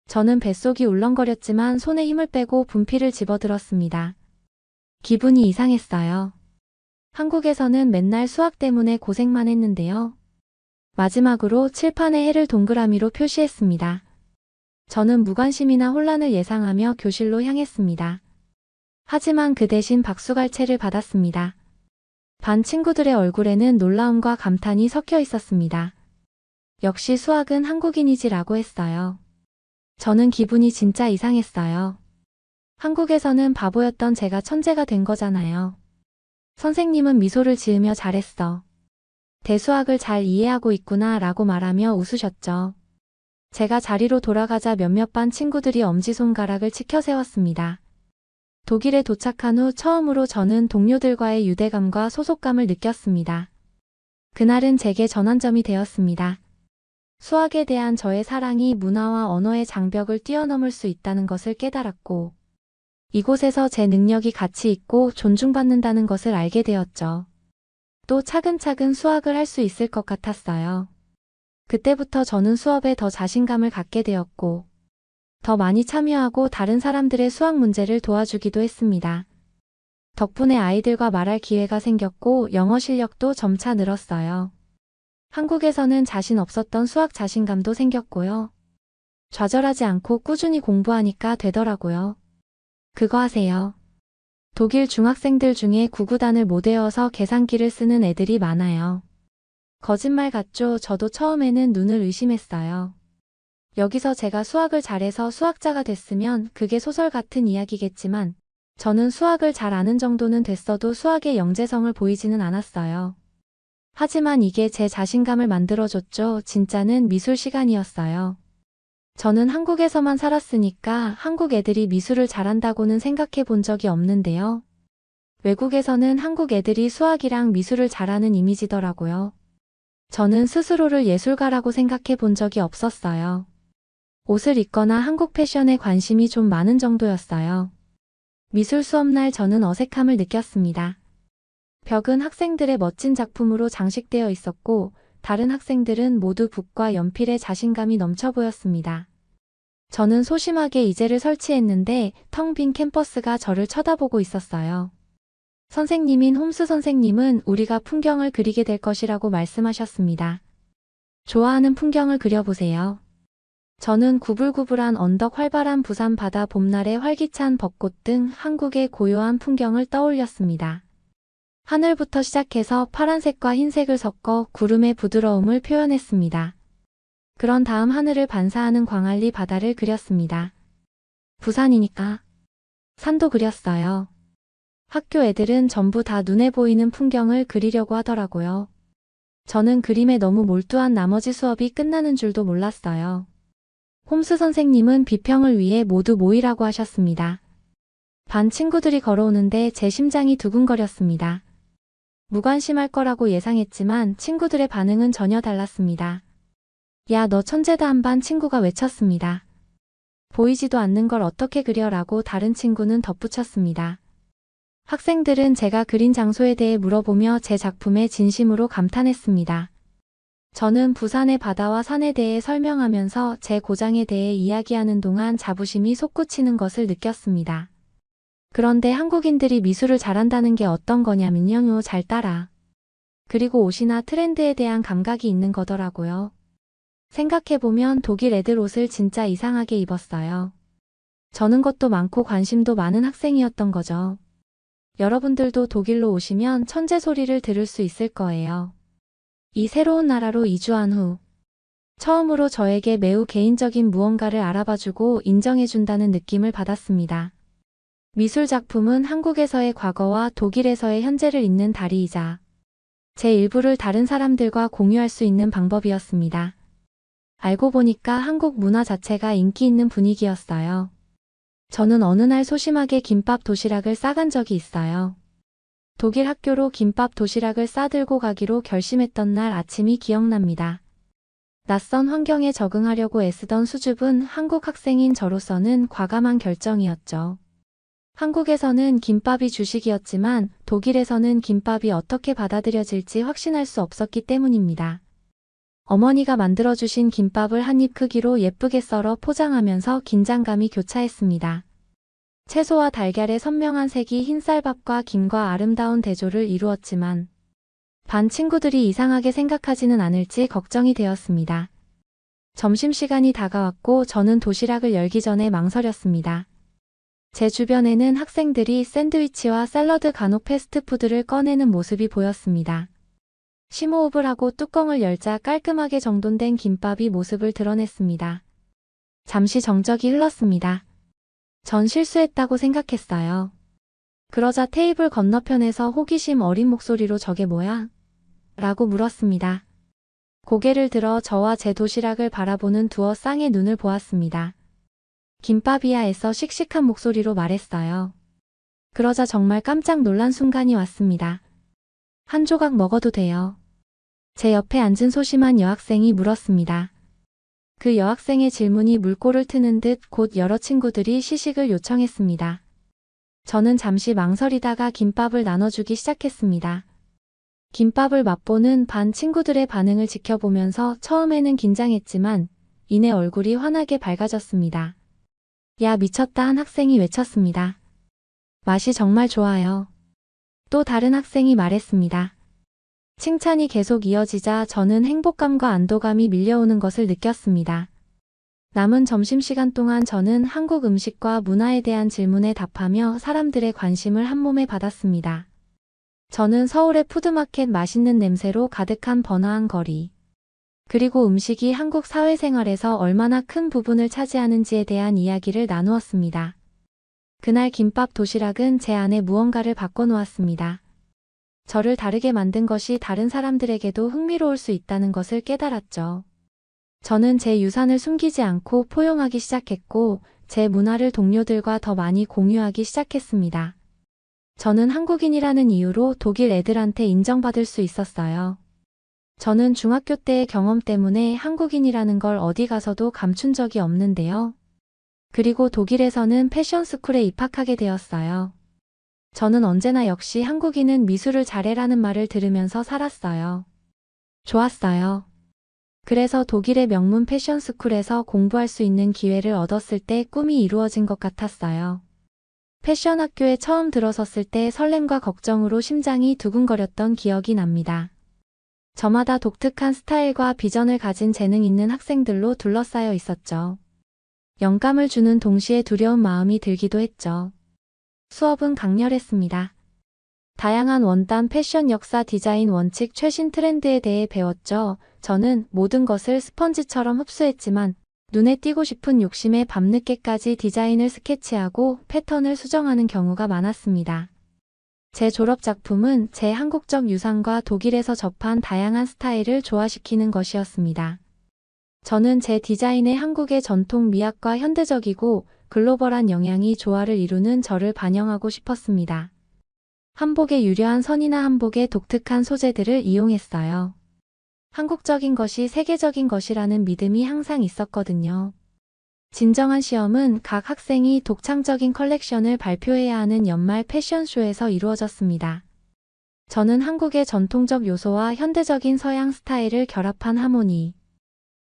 S2: 저는 뱃속이 울렁거렸지만 손에 힘을 빼고 분필을 집어들었습니다. 기분이 이상했어요. 한국에서는 맨날 수학 때문에 고생만 했는데요. 마지막으로 칠판에 해를 동그라미로 표시했습니다. 저는 무관심이나 혼란을 예상하며 교실로 향했습니다. 하지만 그 대신 박수갈채를 받았습니다. 반 친구들의 얼굴에는 놀라움과 감탄이 섞여 있었습니다. 역시 수학은 한국인이지라고 했어요. 저는 기분이 진짜 이상했어요. 한국에서는 바보였던 제가 천재가 된 거잖아요. 선생님은 미소를 지으며 잘했어. 대수학을 잘 이해하고 있구나 라고 말하며 웃으셨죠. 제가 자리로 돌아가자 몇몇 반 친구들이 엄지손가락을 치켜 세웠습니다. 독일에 도착한 후 처음으로 저는 동료들과의 유대감과 소속감을 느꼈습니다. 그날은 제게 전환점이 되었습니다. 수학에 대한 저의 사랑이 문화와 언어의 장벽을 뛰어넘을 수 있다는 것을 깨달았고, 이곳에서 제 능력이 가치 있고 존중받는다는 것을 알게 되었죠. 또 차근차근 수학을 할 수 있을 것 같았어요. 그때부터 저는 수업에 더 자신감을 갖게 되었고, 더 많이 참여하고 다른 사람들의 수학 문제를 도와주기도 했습니다. 덕분에 아이들과 말할 기회가 생겼고 영어 실력도 점차 늘었어요. 한국에서는 자신 없었던 수학 자신감도 생겼고요. 좌절하지 않고 꾸준히 공부하니까 되더라고요. 그거 아세요? 독일 중학생들 중에 구구단을 못 외워서 계산기를 쓰는 애들이 많아요. 거짓말 같죠? 저도 처음에는 눈을 의심했어요. 여기서 제가 수학을 잘해서 수학자가 됐으면 그게 소설 같은 이야기겠지만 저는 수학을 잘 아는 정도는 됐어도 수학의 영재성을 보이지는 않았어요. 하지만 이게 제 자신감을 만들어줬죠. 진짜는 미술 시간이었어요. 저는 한국에서만 살았으니까 한국 애들이 미술을 잘한다고는 생각해 본 적이 없는데요. 외국에서는 한국 애들이 수학이랑 미술을 잘하는 이미지더라고요. 저는 스스로를 예술가라고 생각해 본 적이 없었어요. 옷을 입거나 한국 패션에 관심이 좀 많은 정도였어요. 미술 수업날 저는 어색함을 느꼈습니다. 벽은 학생들의 멋진 작품으로 장식되어 있었고 다른 학생들은 모두 붓과 연필에 자신감이 넘쳐 보였습니다. 저는 소심하게 이제를 설치했는데 텅 빈 캠퍼스가 저를 쳐다보고 있었어요. 선생님인 홈스 선생님은 우리가 풍경을 그리게 될 것이라고 말씀하셨습니다. 좋아하는 풍경을 그려보세요. 저는 구불구불한 언덕, 활발한 부산 바다, 봄날의 활기찬 벚꽃 등 한국의 고요한 풍경을 떠올렸습니다. 하늘부터 시작해서 파란색과 흰색을 섞어 구름의 부드러움을 표현했습니다. 그런 다음 하늘을 반사하는 광안리 바다를 그렸습니다. 부산이니까 산도 그렸어요. 학교 애들은 전부 다 눈에 보이는 풍경을 그리려고 하더라고요. 저는 그림에 너무 몰두한 나머지 수업이 끝나는 줄도 몰랐어요. 홈스 선생님은 비평을 위해 모두 모이라고 하셨습니다. 반 친구들이 걸어오는데 제 심장이 두근거렸습니다. 무관심할 거라고 예상했지만 친구들의 반응은 전혀 달랐습니다. 야, 너 천재다 한 반 친구가 외쳤습니다. 보이지도 않는 걸 어떻게 그려라고 다른 친구는 덧붙였습니다. 학생들은 제가 그린 장소에 대해 물어보며 제 작품에 진심으로 감탄했습니다. 저는 부산의 바다와 산에 대해 설명하면서 제 고장에 대해 이야기하는 동안 자부심이 솟구치는 것을 느꼈습니다. 그런데 한국인들이 미술을 잘한다는 게 어떤 거냐면요, 잘 따라. 그리고 옷이나 트렌드에 대한 감각이 있는 거더라고요. 생각해보면 독일 애들 옷을 진짜 이상하게 입었어요. 저는 것도 많고 관심도 많은 학생이었던 거죠. 여러분들도 독일로 오시면 천재 소리를 들을 수 있을 거예요. 이 새로운 나라로 이주한 후 처음으로 저에게 매우 개인적인 무언가를 알아봐주고 인정해준다는 느낌을 받았습니다. 미술 작품은 한국에서의 과거와 독일에서의 현재를 잇는 다리이자 제 일부를 다른 사람들과 공유할 수 있는 방법이었습니다. 알고 보니까 한국 문화 자체가 인기 있는 분위기였어요. 저는 어느 날 소심하게 김밥 도시락을 싸간 적이 있어요. 독일 학교로 김밥 도시락을 싸들고 가기로 결심했던 날 아침이 기억납니다. 낯선 환경에 적응하려고 애쓰던 수줍은 한국 학생인 저로서는 과감한 결정이었죠. 한국에서는 김밥이 주식이었지만 독일에서는 김밥이 어떻게 받아들여질지 확신할 수 없었기 때문입니다. 어머니가 만들어주신 김밥을 한 입 크기로 예쁘게 썰어 포장하면서 긴장감이 교차했습니다. 채소와 달걀의 선명한 색이 흰쌀밥과 김과 아름다운 대조를 이루었지만 반 친구들이 이상하게 생각하지는 않을지 걱정이 되었습니다. 점심시간이 다가왔고 저는 도시락을 열기 전에 망설였습니다. 제 주변에는 학생들이 샌드위치와 샐러드 간혹 패스트푸드를 꺼내는 모습이 보였습니다. 심호흡을 하고 뚜껑을 열자 깔끔하게 정돈된 김밥이 모습을 드러냈습니다. 잠시 정적이 흘렀습니다. 전 실수했다고 생각했어요. 그러자 테이블 건너편에서 호기심 어린 목소리로 저게 뭐야? 라고 물었습니다. 고개를 들어 저와 제 도시락을 바라보는 두어 쌍의 눈을 보았습니다. 김밥이야 애써 씩씩한 목소리로 말했어요. 그러자 정말 깜짝 놀란 순간이 왔습니다. 한 조각 먹어도 돼요. 제 옆에 앉은 소심한 여학생이 물었습니다. 그 여학생의 질문이 물꼬를 트는 듯 곧 여러 친구들이 시식을 요청했습니다. 저는 잠시 망설이다가 김밥을 나눠주기 시작했습니다. 김밥을 맛보는 반 친구들의 반응을 지켜보면서 처음에는 긴장했지만 이내 얼굴이 환하게 밝아졌습니다. 야, 미쳤다 한 학생이 외쳤습니다. 맛이 정말 좋아요. 또 다른 학생이 말했습니다. 칭찬이 계속 이어지자 저는 행복감과 안도감이 밀려오는 것을 느꼈습니다. 남은 점심시간 동안 저는 한국 음식과 문화에 대한 질문에 답하며 사람들의 관심을 한몸에 받았습니다. 저는 서울의 푸드마켓 맛있는 냄새로 가득한 번화한 거리, 그리고 음식이 한국 사회생활에서 얼마나 큰 부분을 차지하는지에 대한 이야기를 나누었습니다. 그날 김밥 도시락은 제 안에 무언가를 바꿔놓았습니다. 저를 다르게 만든 것이 다른 사람들에게도 흥미로울 수 있다는 것을 깨달았죠. 저는 제 유산을 숨기지 않고 포용하기 시작했고 제 문화를 동료들과 더 많이 공유하기 시작했습니다. 저는 한국인이라는 이유로 독일 애들한테 인정받을 수 있었어요. 저는 중학교 때의 경험 때문에 한국인이라는 걸 어디 가서도 감춘 적이 없는데요. 그리고 독일에서는 패션스쿨에 입학하게 되었어요. 저는 언제나 역시 한국인은 미술을 잘해라는 말을 들으면서 살았어요. 좋았어요. 그래서 독일의 명문 패션스쿨에서 공부할 수 있는 기회를 얻었을 때 꿈이 이루어진 것 같았어요. 패션 학교에 처음 들어섰을 때 설렘과 걱정으로 심장이 두근거렸던 기억이 납니다. 저마다 독특한 스타일과 비전을 가진 재능 있는 학생들로 둘러싸여 있었죠. 영감을 주는 동시에 두려운 마음이 들기도 했죠. 수업은 강렬했습니다. 다양한 원단, 패션 역사, 디자인 원칙, 최신 트렌드에 대해 배웠죠. 저는 모든 것을 스펀지처럼 흡수했지만 눈에 띄고 싶은 욕심에 밤늦게까지 디자인을 스케치하고 패턴을 수정하는 경우가 많았습니다. 제 졸업 작품은 제 한국적 유산과 독일에서 접한 다양한 스타일을 조화시키는 것이었습니다. 저는 제 디자인에 한국의 전통 미학과 현대적이고 글로벌한 영향이 조화를 이루는 저를 반영하고 싶었습니다. 한복의 유려한 선이나 한복의 독특한 소재들을 이용했어요. 한국적인 것이 세계적인 것이라는 믿음이 항상 있었거든요. 진정한 시험은 각 학생이 독창적인 컬렉션을 발표해야 하는 연말 패션쇼에서 이루어졌습니다. 저는 한국의 전통적 요소와 현대적인 서양 스타일을 결합한 하모니,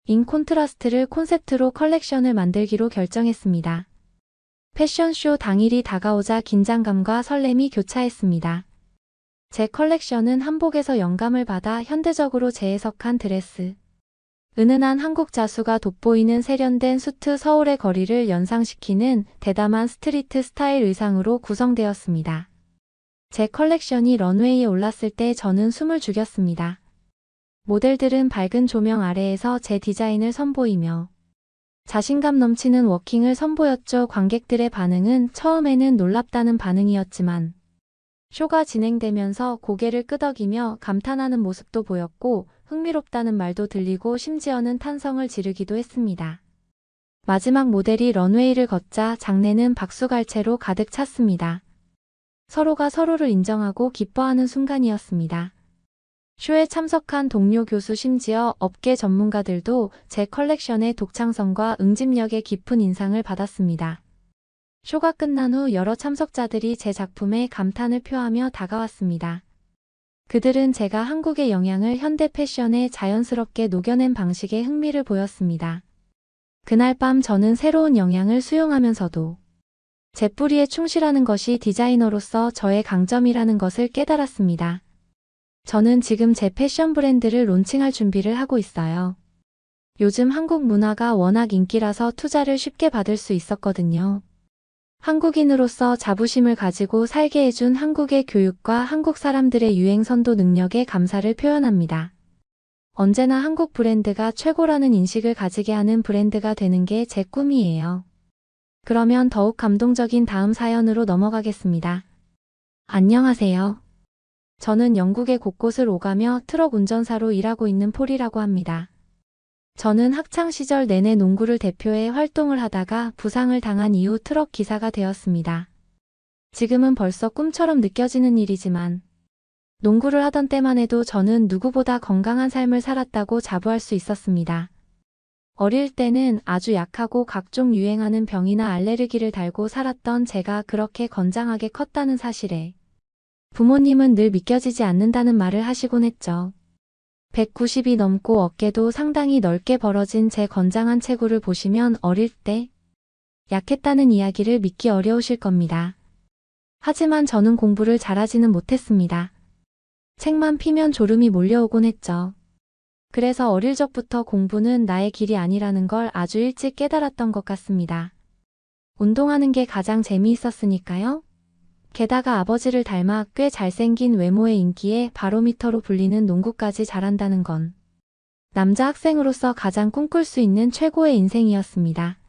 S2: 인 콘트라스트를 콘셉트로 컬렉션을 만들기로 결정했습니다. 패션쇼 당일이 다가오자 긴장감과 설렘이 교차했습니다. 제 컬렉션은 한복에서 영감을 받아 현대적으로 재해석한 드레스, 은은한 한국 자수가 돋보이는 세련된 수트 서울의 거리를 연상시키는 대담한 스트리트 스타일 의상으로 구성되었습니다. 제 컬렉션이 런웨이에 올랐을 때 저는 숨을 죽였습니다. 모델들은 밝은 조명 아래에서 제 디자인을 선보이며 자신감 넘치는 워킹을 선보였죠. 관객들의 반응은 처음에는 놀랍다는 반응이었지만 쇼가 진행되면서 고개를 끄덕이며 감탄하는 모습도 보였고 흥미롭다는 말도 들리고 심지어는 탄성을 지르기도 했습니다. 마지막 모델이 런웨이를 걷자 장내는 박수갈채로 가득 찼습니다. 서로가 서로를 인정하고 기뻐하는 순간이었습니다. 쇼에 참석한 동료 교수 심지어 업계 전문가들도 제 컬렉션의 독창성과 응집력에 깊은 인상을 받았습니다. 쇼가 끝난 후 여러 참석자들이 제 작품에 감탄을 표하며 다가왔습니다. 그들은 제가 한국의 영향을 현대 패션에 자연스럽게 녹여낸 방식에 흥미를 보였습니다. 그날 밤 저는 새로운 영향을 수용하면서도 제 뿌리에 충실하는 것이 디자이너로서 저의 강점이라는 것을 깨달았습니다. 저는 지금 제 패션 브랜드를 론칭할 준비를 하고 있어요. 요즘 한국 문화가 워낙 인기라서 투자를 쉽게 받을 수 있었거든요. 한국인으로서 자부심을 가지고 살게 해준 한국의 교육과 한국 사람들의 유행 선도 능력에 감사를 표현합니다. 언제나 한국 브랜드가 최고라는 인식을 가지게 하는 브랜드가 되는 게 제 꿈이에요. 그러면 더욱 감동적인 다음 사연으로 넘어가겠습니다. 안녕하세요. 저는 영국의 곳곳을 오가며 트럭 운전사로 일하고 있는 폴이라고 합니다. 저는 학창시절 내내 농구를 대표해 활동을 하다가 부상을 당한 이후 트럭 기사가 되었습니다. 지금은 벌써 꿈처럼 느껴지는 일이지만 농구를 하던 때만 해도 저는 누구보다 건강한 삶을 살았다고 자부할 수 있었습니다. 어릴 때는 아주 약하고 각종 유행하는 병이나 알레르기를 달고 살았던 제가 그렇게 건장하게 컸다는 사실에 부모님은 늘 믿겨지지 않는다는 말을 하시곤 했죠. 190이 넘고 어깨도 상당히 넓게 벌어진 제 건장한 체구를 보시면 어릴 때 약했다는 이야기를 믿기 어려우실 겁니다. 하지만 저는 공부를 잘하지는 못했습니다. 책만 피면 졸음이 몰려오곤 했죠. 그래서 어릴 적부터 공부는 나의 길이 아니라는 걸 아주 일찍 깨달았던 것 같습니다. 운동하는 게 가장 재미있었으니까요. 게다가 아버지를 닮아 꽤 잘생긴 외모의 인기에 바로미터로 불리는 농구까지 잘한다는 건 남자 학생으로서 가장 꿈꿀 수 있는 최고의 인생이었습니다.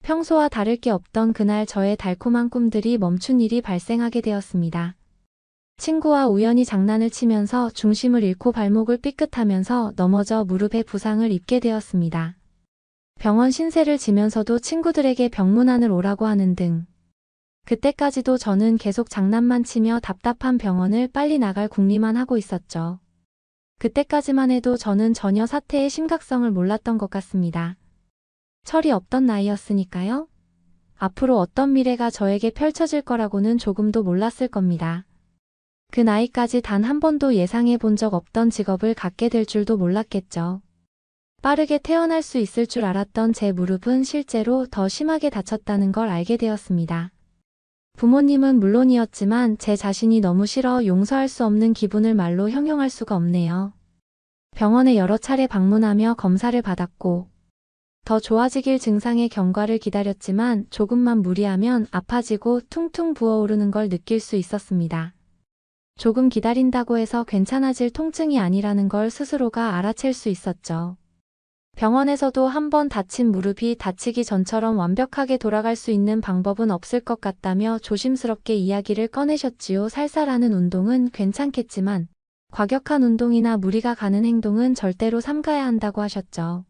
S2: 평소와 다를 게 없던 그날 저의 달콤한 꿈들이 멈춘 일이 발생하게 되었습니다. 친구와 우연히 장난을 치면서 중심을 잃고 발목을 삐끗하면서 넘어져 무릎에 부상을 입게 되었습니다. 병원 신세를 지면서도 친구들에게 병문안을 오라고 하는 등 그때까지도 저는 계속 장난만 치며 답답한 병원을 빨리 나갈 궁리만 하고 있었죠. 그때까지만 해도 저는 전혀 사태의 심각성을 몰랐던 것 같습니다. 철이 없던 나이였으니까요. 앞으로 어떤 미래가 저에게 펼쳐질 거라고는 조금도 몰랐을 겁니다. 그 나이까지 단 한 번도 예상해 본 적 없던 직업을 갖게 될 줄도 몰랐겠죠. 빠르게 태어날 수 있을 줄 알았던 제 무릎은 실제로 더 심하게 다쳤다는 걸 알게 되었습니다. 부모님은 물론이었지만 제 자신이 너무 싫어 용서할 수 없는 기분을 말로 형용할 수가 없네요. 병원에 여러 차례 방문하며 검사를 받았고 더 좋아지길 증상의 경과를 기다렸지만 조금만 무리하면 아파지고 퉁퉁 부어오르는 걸 느낄 수 있었습니다. 조금 기다린다고 해서 괜찮아질 통증이 아니라는 걸 스스로가 알아챌 수 있었죠. 병원에서도 한 번 다친 무릎이 다치기 전처럼 완벽하게 돌아갈 수 있는 방법은 없을 것 같다며 조심스럽게 이야기를 꺼내셨지요. 살살하는 운동은 괜찮겠지만 과격한 운동이나 무리가 가는 행동은 절대로 삼가야 한다고 하셨죠.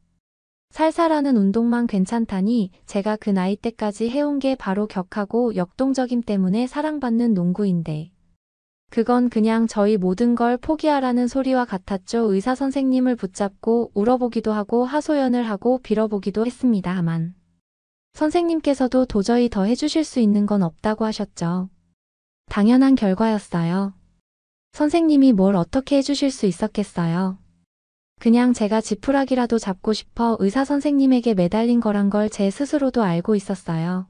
S2: 살살하는 운동만 괜찮다니 제가 그 나이 때까지 해온 게 바로 격하고 역동적임 때문에 사랑받는 농구인데. 그건 그냥 저희 모든 걸 포기하라는 소리와 같았죠. 의사 선생님을 붙잡고 울어보기도 하고 하소연을 하고 빌어보기도 했습니다만 선생님께서도 도저히 더 해주실 수 있는 건 없다고 하셨죠. 당연한 결과였어요. 선생님이 뭘 어떻게 해주실 수 있었겠어요. 그냥 제가 지푸라기라도 잡고 싶어 의사 선생님에게 매달린 거란 걸 제 스스로도 알고 있었어요.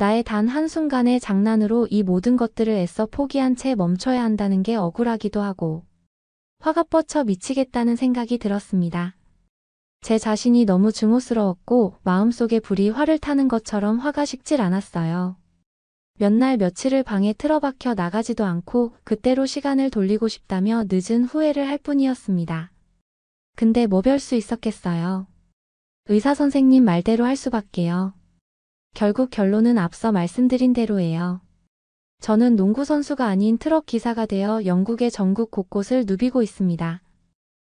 S2: 나의 단 한순간의 장난으로 이 모든 것들을 애써 포기한 채 멈춰야 한다는 게 억울하기도 하고 화가 뻗쳐 미치겠다는 생각이 들었습니다. 제 자신이 너무 증오스러웠고 마음속에 불이 활을 타는 것처럼 화가 식질 않았어요. 몇 날 며칠을 방에 틀어박혀 나가지도 않고 그때로 시간을 돌리고 싶다며 늦은 후회를 할 뿐이었습니다. 근데 뭐 별 수 있었겠어요. 의사 선생님 말대로 할 수밖에요. 결국 결론은 앞서 말씀드린 대로예요. 저는 농구 선수가 아닌 트럭 기사가 되어 영국의 전국 곳곳을 누비고 있습니다.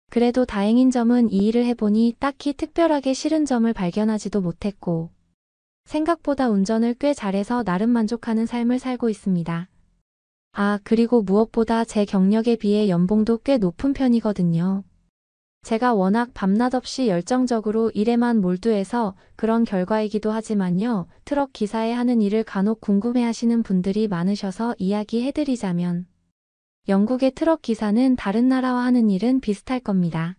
S2: 그래도 다행인 점은 이 일을 해보니 딱히 특별하게 싫은 점을 발견하지도 못했고 생각보다 운전을 꽤 잘해서 나름 만족하는 삶을 살고 있습니다. 아, 그리고 무엇보다 제 경력에 비해 연봉도 꽤 높은 편이거든요. 제가 워낙 밤낮 없이 열정적으로 일에만 몰두해서 그런 결과이기도 하지만요. 트럭 기사에 하는 일을 간혹 궁금해하시는 분들이 많으셔서 이야기해드리자면 영국의 트럭 기사는 다른 나라와 하는 일은 비슷할 겁니다.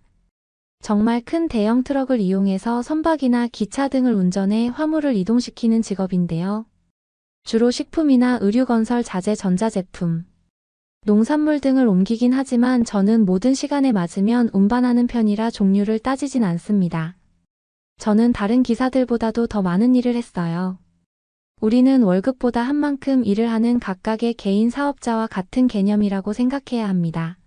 S2: 정말 큰 대형 트럭을 이용해서 선박이나 기차 등을 운전해 화물을 이동시키는 직업인데요. 주로 식품이나 의류건설 자재 전자제품, 농산물 등을 옮기긴 하지만 저는 모든 시간에 맞으면 운반하는 편이라 종류를 따지진 않습니다. 저는 다른 기사들보다도 더 많은 일을 했어요. 우리는 월급보다 한 만큼 일을 하는 각각의 개인 사업자와 같은 개념이라고 생각해야 합니다.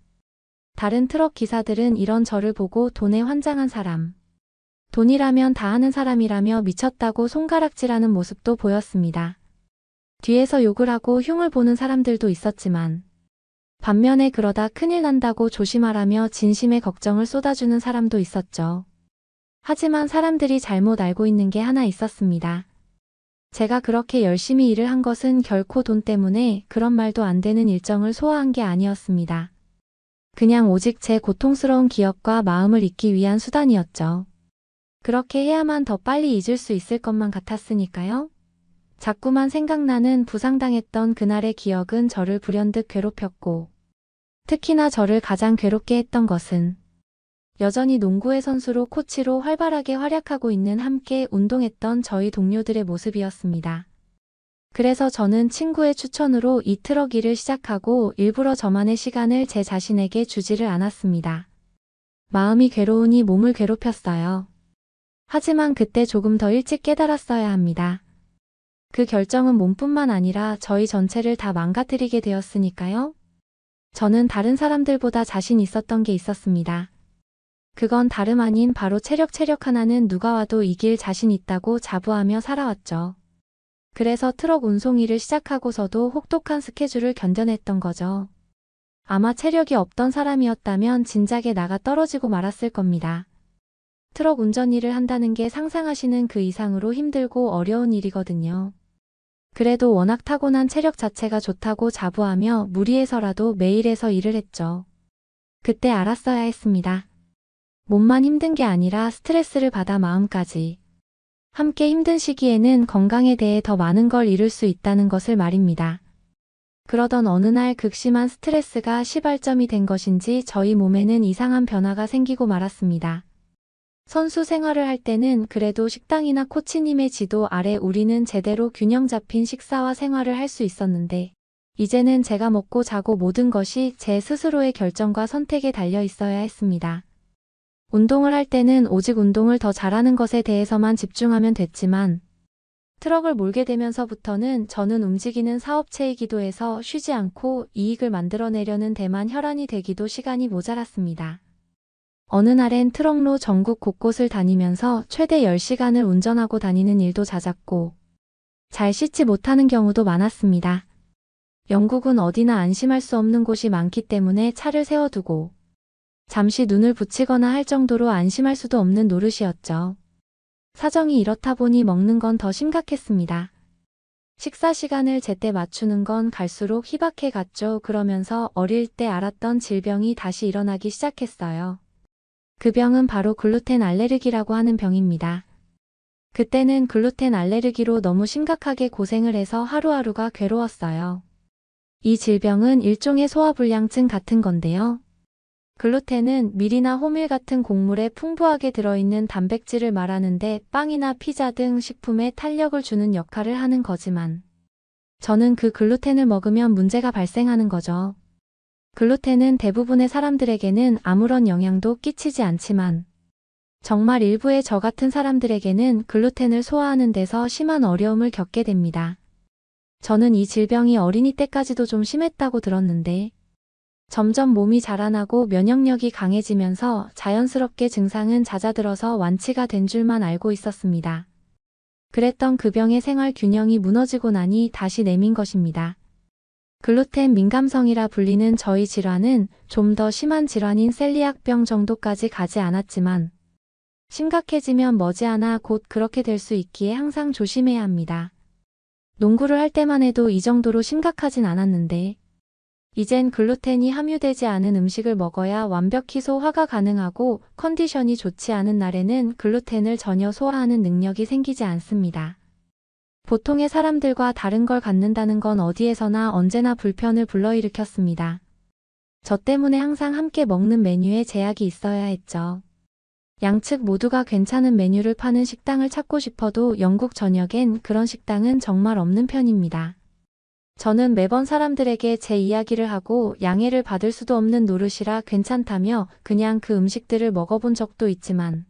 S2: 다른 트럭 기사들은 이런 저를 보고 돈에 환장한 사람, 돈이라면 다 하는 사람이라며 미쳤다고 손가락질하는 모습도 보였습니다. 뒤에서 욕을 하고 흉을 보는 사람들도 있었지만 반면에 그러다 큰일 난다고 조심하라며 진심의 걱정을 쏟아주는 사람도 있었죠. 하지만 사람들이 잘못 알고 있는 게 하나 있었습니다. 제가 그렇게 열심히 일을 한 것은 결코 돈 때문에 그런 말도 안 되는 일정을 소화한 게 아니었습니다. 그냥 오직 제 고통스러운 기억과 마음을 잊기 위한 수단이었죠. 그렇게 해야만 더 빨리 잊을 수 있을 것만 같았으니까요. 자꾸만 생각나는 부상당했던 그날의 기억은 저를 불현듯 괴롭혔고 특히나 저를 가장 괴롭게 했던 것은 여전히 농구의 선수로 코치로 활발하게 활약하고 있는 함께 운동했던 저희 동료들의 모습이었습니다. 그래서 저는 친구의 추천으로 이 트럭 일을 시작하고 일부러 저만의 시간을 제 자신에게 주지를 않았습니다. 마음이 괴로우니 몸을 괴롭혔어요. 하지만 그때 조금 더 일찍 깨달았어야 합니다. 그 결정은 몸뿐만 아니라 저희 전체를 다 망가뜨리게 되었으니까요. 저는 다른 사람들보다 자신 있었던 게 있었습니다. 그건 다름 아닌 바로 체력 하나는 누가 와도 이길 자신 있다고 자부하며 살아왔죠. 그래서 트럭 운송 일을 시작하고서도 혹독한 스케줄을 견뎌냈던 거죠. 아마 체력이 없던 사람이었다면 진작에 나가 떨어지고 말았을 겁니다. 트럭 운전 일을 한다는 게 상상하시는 그 이상으로 힘들고 어려운 일이거든요. 그래도 워낙 타고난 체력 자체가 좋다고 자부하며 무리해서라도 매일 해서 일을 했죠. 그때 알았어야 했습니다. 몸만 힘든 게 아니라 스트레스를 받아 마음까지. 함께 힘든 시기에는 건강에 대해 더 많은 걸 잃을 수 있다는 것을 말입니다. 그러던 어느 날 극심한 스트레스가 시발점이 된 것인지 저희 몸에는 이상한 변화가 생기고 말았습니다. 선수 생활을 할 때는 그래도 식당이나 코치님의 지도 아래 우리는 제대로 균형 잡힌 식사와 생활을 할 수 있었는데 이제는 제가 먹고 자고 모든 것이 제 스스로의 결정과 선택에 달려 있어야 했습니다. 운동을 할 때는 오직 운동을 더 잘하는 것에 대해서만 집중하면 됐지만 트럭을 몰게 되면서부터는 저는 움직이는 사업체이기도 해서 쉬지 않고 이익을 만들어내려는 데만 혈안이 되기도 시간이 모자랐습니다. 어느 날엔 트럭로 전국 곳곳을 다니면서 최대 10시간을 운전하고 다니는 일도 잦았고, 잘 씻지 못하는 경우도 많았습니다. 영국은 어디나 안심할 수 없는 곳이 많기 때문에 차를 세워두고, 잠시 눈을 붙이거나 할 정도로 안심할 수도 없는 노릇이었죠. 사정이 이렇다 보니 먹는 건 더 심각했습니다. 식사 시간을 제때 맞추는 건 갈수록 희박해 갔죠. 그러면서 어릴 때 알았던 질병이 다시 일어나기 시작했어요. 그 병은 바로 글루텐 알레르기라고 하는 병입니다. 그때는 글루텐 알레르기로 너무 심각하게 고생을 해서 하루하루가 괴로웠어요. 이 질병은 일종의 소화불량증 같은 건데요. 글루텐은 밀이나 호밀 같은 곡물에 풍부하게 들어있는 단백질을 말하는데 빵이나 피자 등 식품에 탄력을 주는 역할을 하는 거지만 저는 그 글루텐을 먹으면 문제가 발생하는 거죠. 글루텐은 대부분의 사람들에게는 아무런 영향도 끼치지 않지만 정말 일부의 저 같은 사람들에게는 글루텐을 소화하는 데서 심한 어려움을 겪게 됩니다. 저는 이 질병이 어린이 때까지도 좀 심했다고 들었는데 점점 몸이 자라나고 면역력이 강해지면서 자연스럽게 증상은 잦아들어서 완치가 된 줄만 알고 있었습니다. 그랬던 그 병의 생활 균형이 무너지고 나니 다시 내민 것입니다. 글루텐 민감성이라 불리는 저희 질환은 좀 더 심한 질환인 셀리악병 정도까지 가지 않았지만 심각해지면 머지않아 곧 그렇게 될 수 있기에 항상 조심해야 합니다. 농구를 할 때만 해도 이 정도로 심각하진 않았는데 이젠 글루텐이 함유되지 않은 음식을 먹어야 완벽히 소화가 가능하고 컨디션이 좋지 않은 날에는 글루텐을 전혀 소화하는 능력이 생기지 않습니다. 보통의 사람들과 다른 걸 갖는다는 건 어디에서나 언제나 불편을 불러일으켰습니다. 저 때문에 항상 함께 먹는 메뉴에 제약이 있어야 했죠. 양측 모두가 괜찮은 메뉴를 파는 식당을 찾고 싶어도 영국 전역엔 그런 식당은 정말 없는 편입니다. 저는 매번 사람들에게 제 이야기를 하고 양해를 받을 수도 없는 노릇이라 괜찮다며 그냥 그 음식들을 먹어본 적도 있지만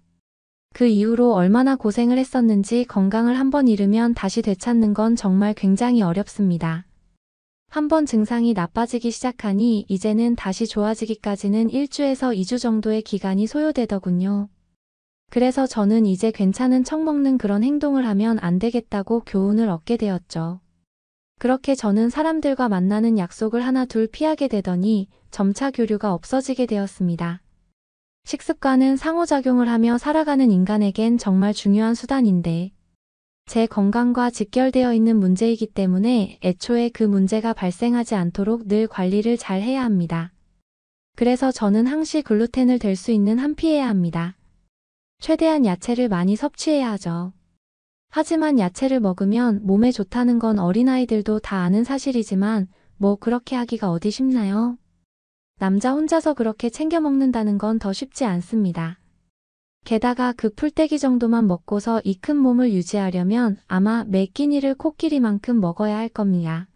S2: 그 이후로 얼마나 고생을 했었는지 건강을 한번 잃으면 다시 되찾는 건 정말 굉장히 어렵습니다. 한번 증상이 나빠지기 시작하니 이제는 다시 좋아지기까지는 1주에서 2주 정도의 기간이 소요되더군요. 그래서 저는 이제 괜찮은 척 먹는 그런 행동을 하면 안 되겠다고 교훈을 얻게 되었죠. 그렇게 저는 사람들과 만나는 약속을 하나 둘 피하게 되더니 점차 교류가 없어지게 되었습니다. 식습관은 상호작용을 하며 살아가는 인간에겐 정말 중요한 수단인데 제 건강과 직결되어 있는 문제이기 때문에 애초에 그 문제가 발생하지 않도록 늘 관리를 잘 해야 합니다. 그래서 저는 항시 글루텐을 댈 수 있는 한 피해야 합니다. 최대한 야채를 많이 섭취해야 하죠. 하지만 야채를 먹으면 몸에 좋다는 건 어린아이들도 다 아는 사실이지만 뭐 그렇게 하기가 어디 쉽나요? 남자 혼자서 그렇게 챙겨 먹는다는 건 더 쉽지 않습니다. 게다가 그 풀떼기 정도만 먹고서 이 큰 몸을 유지하려면 아마 매 끼니를 코끼리만큼 먹어야 할 겁니다.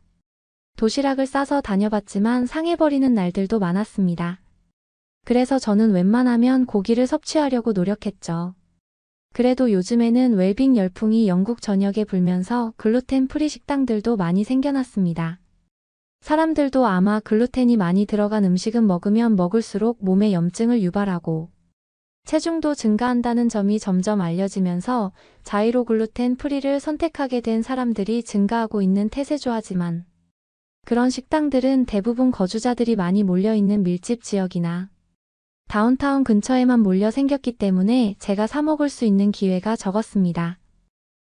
S2: 도시락을 싸서 다녀봤지만 상해버리는 날들도 많았습니다. 그래서 저는 웬만하면 고기를 섭취하려고 노력했죠. 그래도 요즘에는 웰빙 열풍이 영국 전역에 불면서 글루텐 프리 식당들도 많이 생겨났습니다. 사람들도 아마 글루텐이 많이 들어간 음식은 먹으면 먹을수록 몸에 염증을 유발하고 체중도 증가한다는 점이 점점 알려지면서 자이로 글루텐 프리를 선택하게 된 사람들이 증가하고 있는 태세죠. 하지만 그런 식당들은 대부분 거주자들이 많이 몰려있는 밀집 지역이나 다운타운 근처에만 몰려 생겼기 때문에 제가 사 먹을 수 있는 기회가 적었습니다.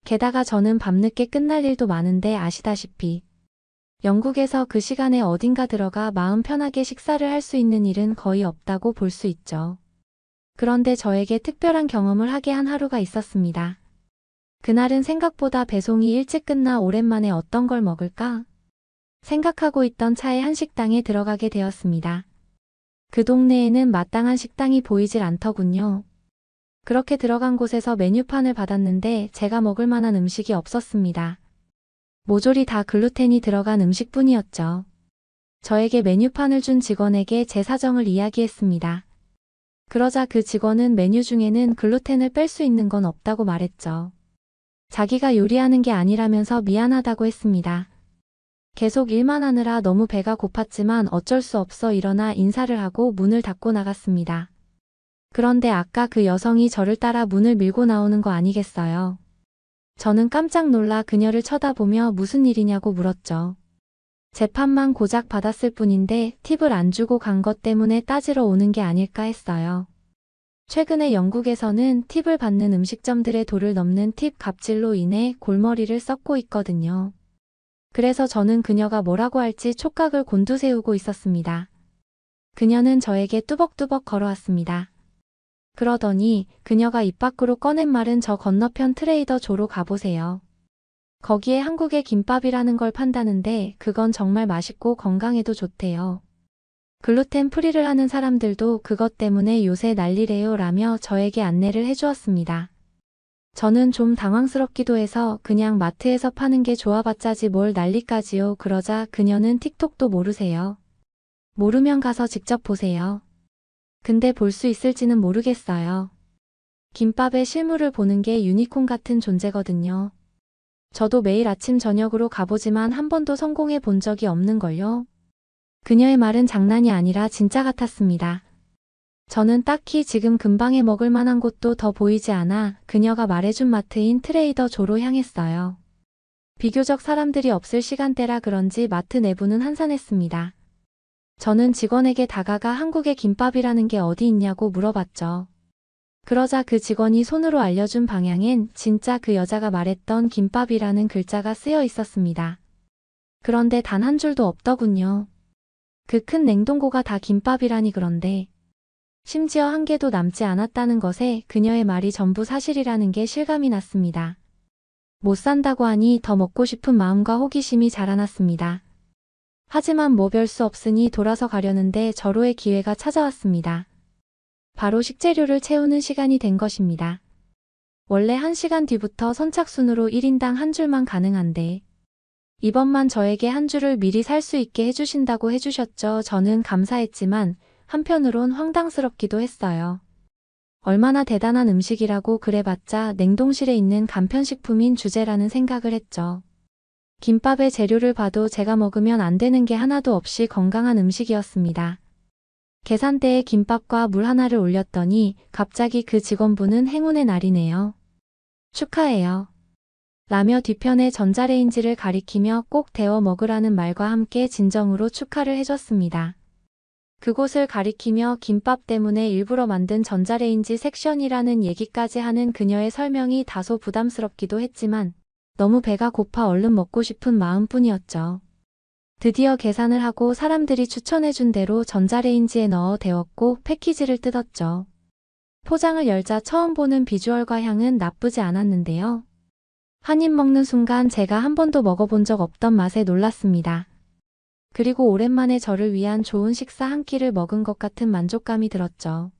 S2: 게다가 저는 밤늦게 끝날 일도 많은데 아시다시피 영국에서 그 시간에 어딘가 들어가 마음 편하게 식사를 할 수 있는 일은 거의 없다고 볼 수 있죠. 그런데 저에게 특별한 경험을 하게 한 하루가 있었습니다. 그날은 생각보다 배송이 일찍 끝나 오랜만에 어떤 걸 먹을까 생각하고 있던 차에 한 식당에 들어가게 되었습니다. 그 동네에는 마땅한 식당이 보이질 않더군요. 그렇게 들어간 곳에서 메뉴판을 받았는데 제가 먹을 만한 음식이 없었습니다. 모조리 다 글루텐이 들어간 음식뿐이었죠. 저에게 메뉴판을 준 직원에게 제 사정을 이야기했습니다. 그러자 그 직원은 메뉴 중에는 글루텐을 뺄 수 있는 건 없다고 말했죠. 자기가 요리하는 게 아니라면서 미안하다고 했습니다. 계속 일만 하느라 너무 배가 고팠지만 어쩔 수 없어 일어나 인사를 하고 문을 닫고 나갔습니다. 그런데 아까 그 여성이 저를 따라 문을 밀고 나오는 거 아니겠어요? 저는 깜짝 놀라 그녀를 쳐다보며 무슨 일이냐고 물었죠. 재판만 고작 받았을 뿐인데 팁을 안 주고 간 것 때문에 따지러 오는 게 아닐까 했어요. 최근에 영국에서는 팁을 받는 음식점들의 도를 넘는 팁 갑질로 인해 골머리를 썩고 있거든요. 그래서 저는 그녀가 뭐라고 할지 촉각을 곤두세우고 있었습니다. 그녀는 저에게 뚜벅뚜벅 걸어왔습니다. 그러더니 그녀가 입 밖으로 꺼낸 말은 저 건너편 트레이더 조로 가보세요. 거기에 한국의 김밥이라는 걸 판다는데 그건 정말 맛있고 건강에도 좋대요. 글루텐 프리를 하는 사람들도 그것 때문에 요새 난리래요 라며 저에게 안내를 해주었습니다. 저는 좀 당황스럽기도 해서 그냥 마트에서 파는 게 좋아봤자지 뭘 난리까지요. 그러자 그녀는 틱톡도 모르세요. 모르면 가서 직접 보세요. 근데 볼 수 있을지는 모르겠어요. 김밥의 실물을 보는 게 유니콘 같은 존재거든요. 저도 매일 아침 저녁으로 가보지만 한 번도 성공해 본 적이 없는걸요. 그녀의 말은 장난이 아니라 진짜 같았습니다. 저는 딱히 지금 근방에 먹을 만한 곳도 더 보이지 않아 그녀가 말해준 마트인 트레이더 조로 향했어요. 비교적 사람들이 없을 시간대라 그런지 마트 내부는 한산했습니다. 저는 직원에게 다가가 한국에 김밥이라는 게 어디 있냐고 물어봤죠. 그러자 그 직원이 손으로 알려준 방향엔 진짜 그 여자가 말했던 김밥이라는 글자가 쓰여 있었습니다. 그런데 단 한 줄도 없더군요. 그 큰 냉동고가 다 김밥이라니. 그런데 심지어 한 개도 남지 않았다는 것에 그녀의 말이 전부 사실이라는 게 실감이 났습니다. 못 산다고 하니 더 먹고 싶은 마음과 호기심이 자라났습니다. 하지만 뭐 별 수 없으니 돌아서 가려는데 절호의 기회가 찾아왔습니다. 바로 식재료를 채우는 시간이 된 것입니다. 원래 1시간 뒤부터 선착순으로 1인당 한 줄만 가능한데 이번만 저에게 한 줄을 미리 살 수 있게 해주신다고 해주셨죠. 저는 감사했지만 한편으론 황당스럽기도 했어요. 얼마나 대단한 음식이라고 그래봤자 냉동실에 있는 간편식품인 주제라는 생각을 했죠. 김밥의 재료를 봐도 제가 먹으면 안 되는 게 하나도 없이 건강한 음식이었습니다. 계산대에 김밥과 물 하나를 올렸더니 갑자기 그 직원분은 행운의 날이네요. 축하해요. 라며 뒤편에 전자레인지를 가리키며 꼭 데워 먹으라는 말과 함께 진정으로 축하를 해줬습니다. 그곳을 가리키며 김밥 때문에 일부러 만든 전자레인지 섹션이라는 얘기까지 하는 그녀의 설명이 다소 부담스럽기도 했지만 너무 배가 고파 얼른 먹고 싶은 마음뿐이었죠. 드디어 계산을 하고 사람들이 추천해준 대로 전자레인지에 넣어 데웠고 패키지를 뜯었죠. 포장을 열자 처음 보는 비주얼과 향은 나쁘지 않았는데요. 한 입 먹는 순간 제가 한 번도 먹어본 적 없던 맛에 놀랐습니다. 그리고 오랜만에 저를 위한 좋은 식사 한 끼를 먹은 것 같은 만족감이 들었죠.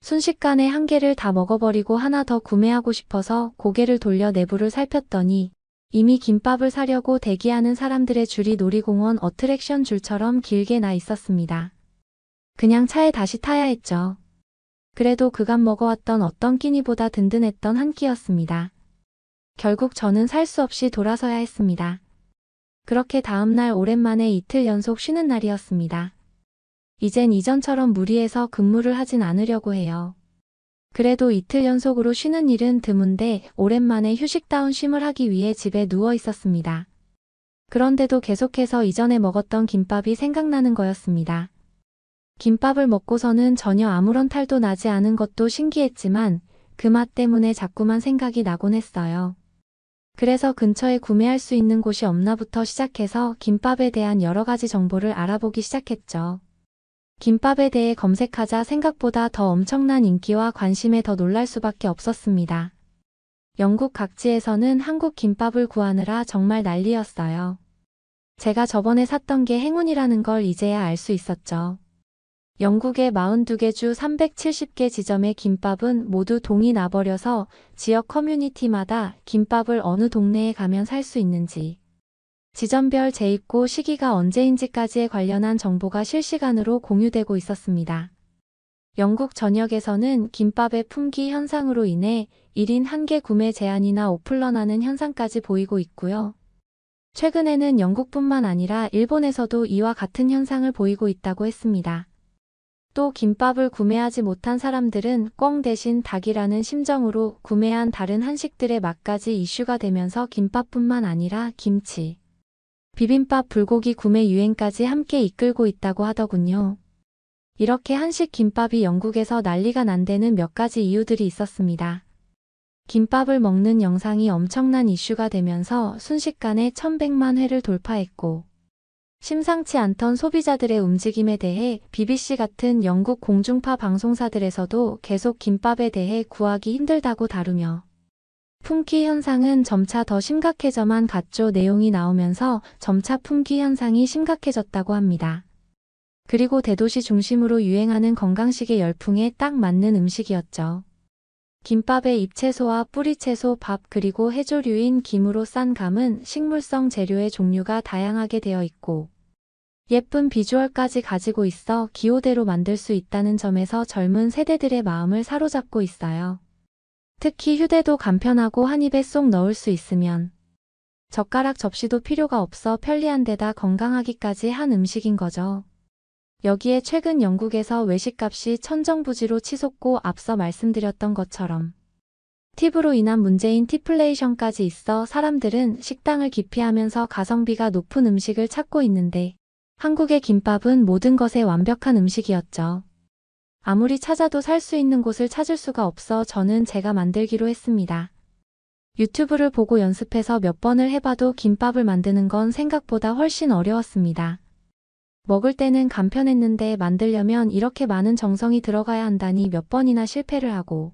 S2: 순식간에 한 개를 다 먹어버리고 하나 더 구매하고 싶어서 고개를 돌려 내부를 살폈더니 이미 김밥을 사려고 대기하는 사람들의 줄이 놀이공원 어트랙션 줄처럼 길게 나 있었습니다. 그냥 차에 다시 타야 했죠. 그래도 그간 먹어왔던 어떤 끼니보다 든든했던 한 끼였습니다. 결국 저는 살 수 없이 돌아서야 했습니다. 그렇게 다음날 오랜만에 이틀 연속 쉬는 날이었습니다. 이젠 이전처럼 무리해서 근무를 하진 않으려고 해요. 그래도 이틀 연속으로 쉬는 일은 드문데 오랜만에 휴식다운 쉼을 하기 위해 집에 누워 있었습니다. 그런데도 계속해서 이전에 먹었던 김밥이 생각나는 거였습니다. 김밥을 먹고서는 전혀 아무런 탈도 나지 않은 것도 신기했지만 그 맛 때문에 자꾸만 생각이 나곤 했어요. 그래서 근처에 구매할 수 있는 곳이 없나부터 시작해서 김밥에 대한 여러 가지 정보를 알아보기 시작했죠. 김밥에 대해 검색하자 생각보다 더 엄청난 인기와 관심에 더 놀랄 수밖에 없었습니다. 영국 각지에서는 한국 김밥을 구하느라 정말 난리였어요. 제가 저번에 샀던 게 행운이라는 걸 이제야 알 수 있었죠. 영국의 42개 주 370개 지점의 김밥은 모두 동이 나버려서 지역 커뮤니티마다 김밥을 어느 동네에 가면 살 수 있는지, 지점별 재입고 시기가 언제인지까지에 관련한 정보가 실시간으로 공유되고 있었습니다. 영국 전역에서는 김밥의 품귀 현상으로 인해 1인 1개 구매 제한이나 오플런하는 현상까지 보이고 있고요. 최근에는 영국뿐만 아니라 일본에서도 이와 같은 현상을 보이고 있다고 했습니다. 또 김밥을 구매하지 못한 사람들은 꿩 대신 닭이라는 심정으로 구매한 다른 한식들의 맛까지 이슈가 되면서 김밥뿐만 아니라 김치, 비빔밥, 불고기 구매 유행까지 함께 이끌고 있다고 하더군요. 이렇게 한식 김밥이 영국에서 난리가 난 데는 몇 가지 이유들이 있었습니다. 김밥을 먹는 영상이 엄청난 이슈가 되면서 순식간에 1100만 회를 돌파했고, 심상치 않던 소비자들의 움직임에 대해 BBC 같은 영국 공중파 방송사들에서도 계속 김밥에 대해 구하기 힘들다고 다루며, 품귀 현상은 점차 더 심각해져만 갔죠. 내용이 나오면서 점차 품귀 현상이 심각해졌다고 합니다. 그리고 대도시 중심으로 유행하는 건강식의 열풍에 딱 맞는 음식이었죠. 김밥에 잎채소와 뿌리채소, 밥 그리고 해조류인 김으로 싼 감은 식물성 재료의 종류가 다양하게 되어 있고 예쁜 비주얼까지 가지고 있어 기호대로 만들 수 있다는 점에서 젊은 세대들의 마음을 사로잡고 있어요. 특히 휴대도 간편하고 한 입에 쏙 넣을 수 있으면 젓가락 접시도 필요가 없어 편리한 데다 건강하기까지 한 음식인 거죠. 여기에 최근 영국에서 외식값이 천정부지로 치솟고 앞서 말씀드렸던 것처럼 팁으로 인한 문제인 팁플레이션까지 있어 사람들은 식당을 기피하면서 가성비가 높은 음식을 찾고 있는데 한국의 김밥은 모든 것에 완벽한 음식이었죠. 아무리 찾아도 살 수 있는 곳을 찾을 수가 없어 저는 제가 만들기로 했습니다. 유튜브를 보고 연습해서 몇 번을 해봐도 김밥을 만드는 건 생각보다 훨씬 어려웠습니다. 먹을 때는 간편했는데 만들려면 이렇게 많은 정성이 들어가야 한다니 몇 번이나 실패를 하고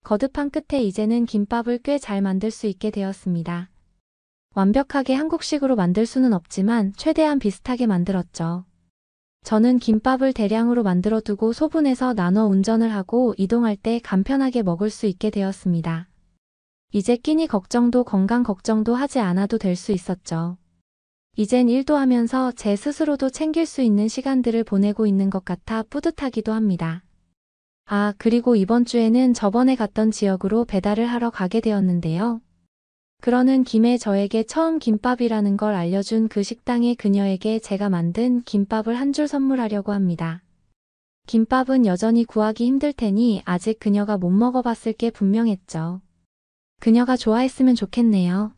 S2: 거듭한 끝에 이제는 김밥을 꽤 잘 만들 수 있게 되었습니다. 완벽하게 한국식으로 만들 수는 없지만 최대한 비슷하게 만들었죠. 저는 김밥을 대량으로 만들어 두고 소분해서 나눠 운전을 하고 이동할 때 간편하게 먹을 수 있게 되었습니다. 이제 끼니 걱정도 건강 걱정도 하지 않아도 될 수 있었죠. 이젠 일도 하면서 제 스스로도 챙길 수 있는 시간들을 보내고 있는 것 같아 뿌듯하기도 합니다. 아, 그리고 이번 주에는 저번에 갔던 지역으로 배달을 하러 가게 되었는데요. 그러는 김에 저에게 처음 김밥이라는 걸 알려준 그 식당의 그녀에게 제가 만든 김밥을 한 줄 선물하려고 합니다. 김밥은 여전히 구하기 힘들 테니 아직 그녀가 못 먹어봤을 게 분명했죠. 그녀가 좋아했으면 좋겠네요.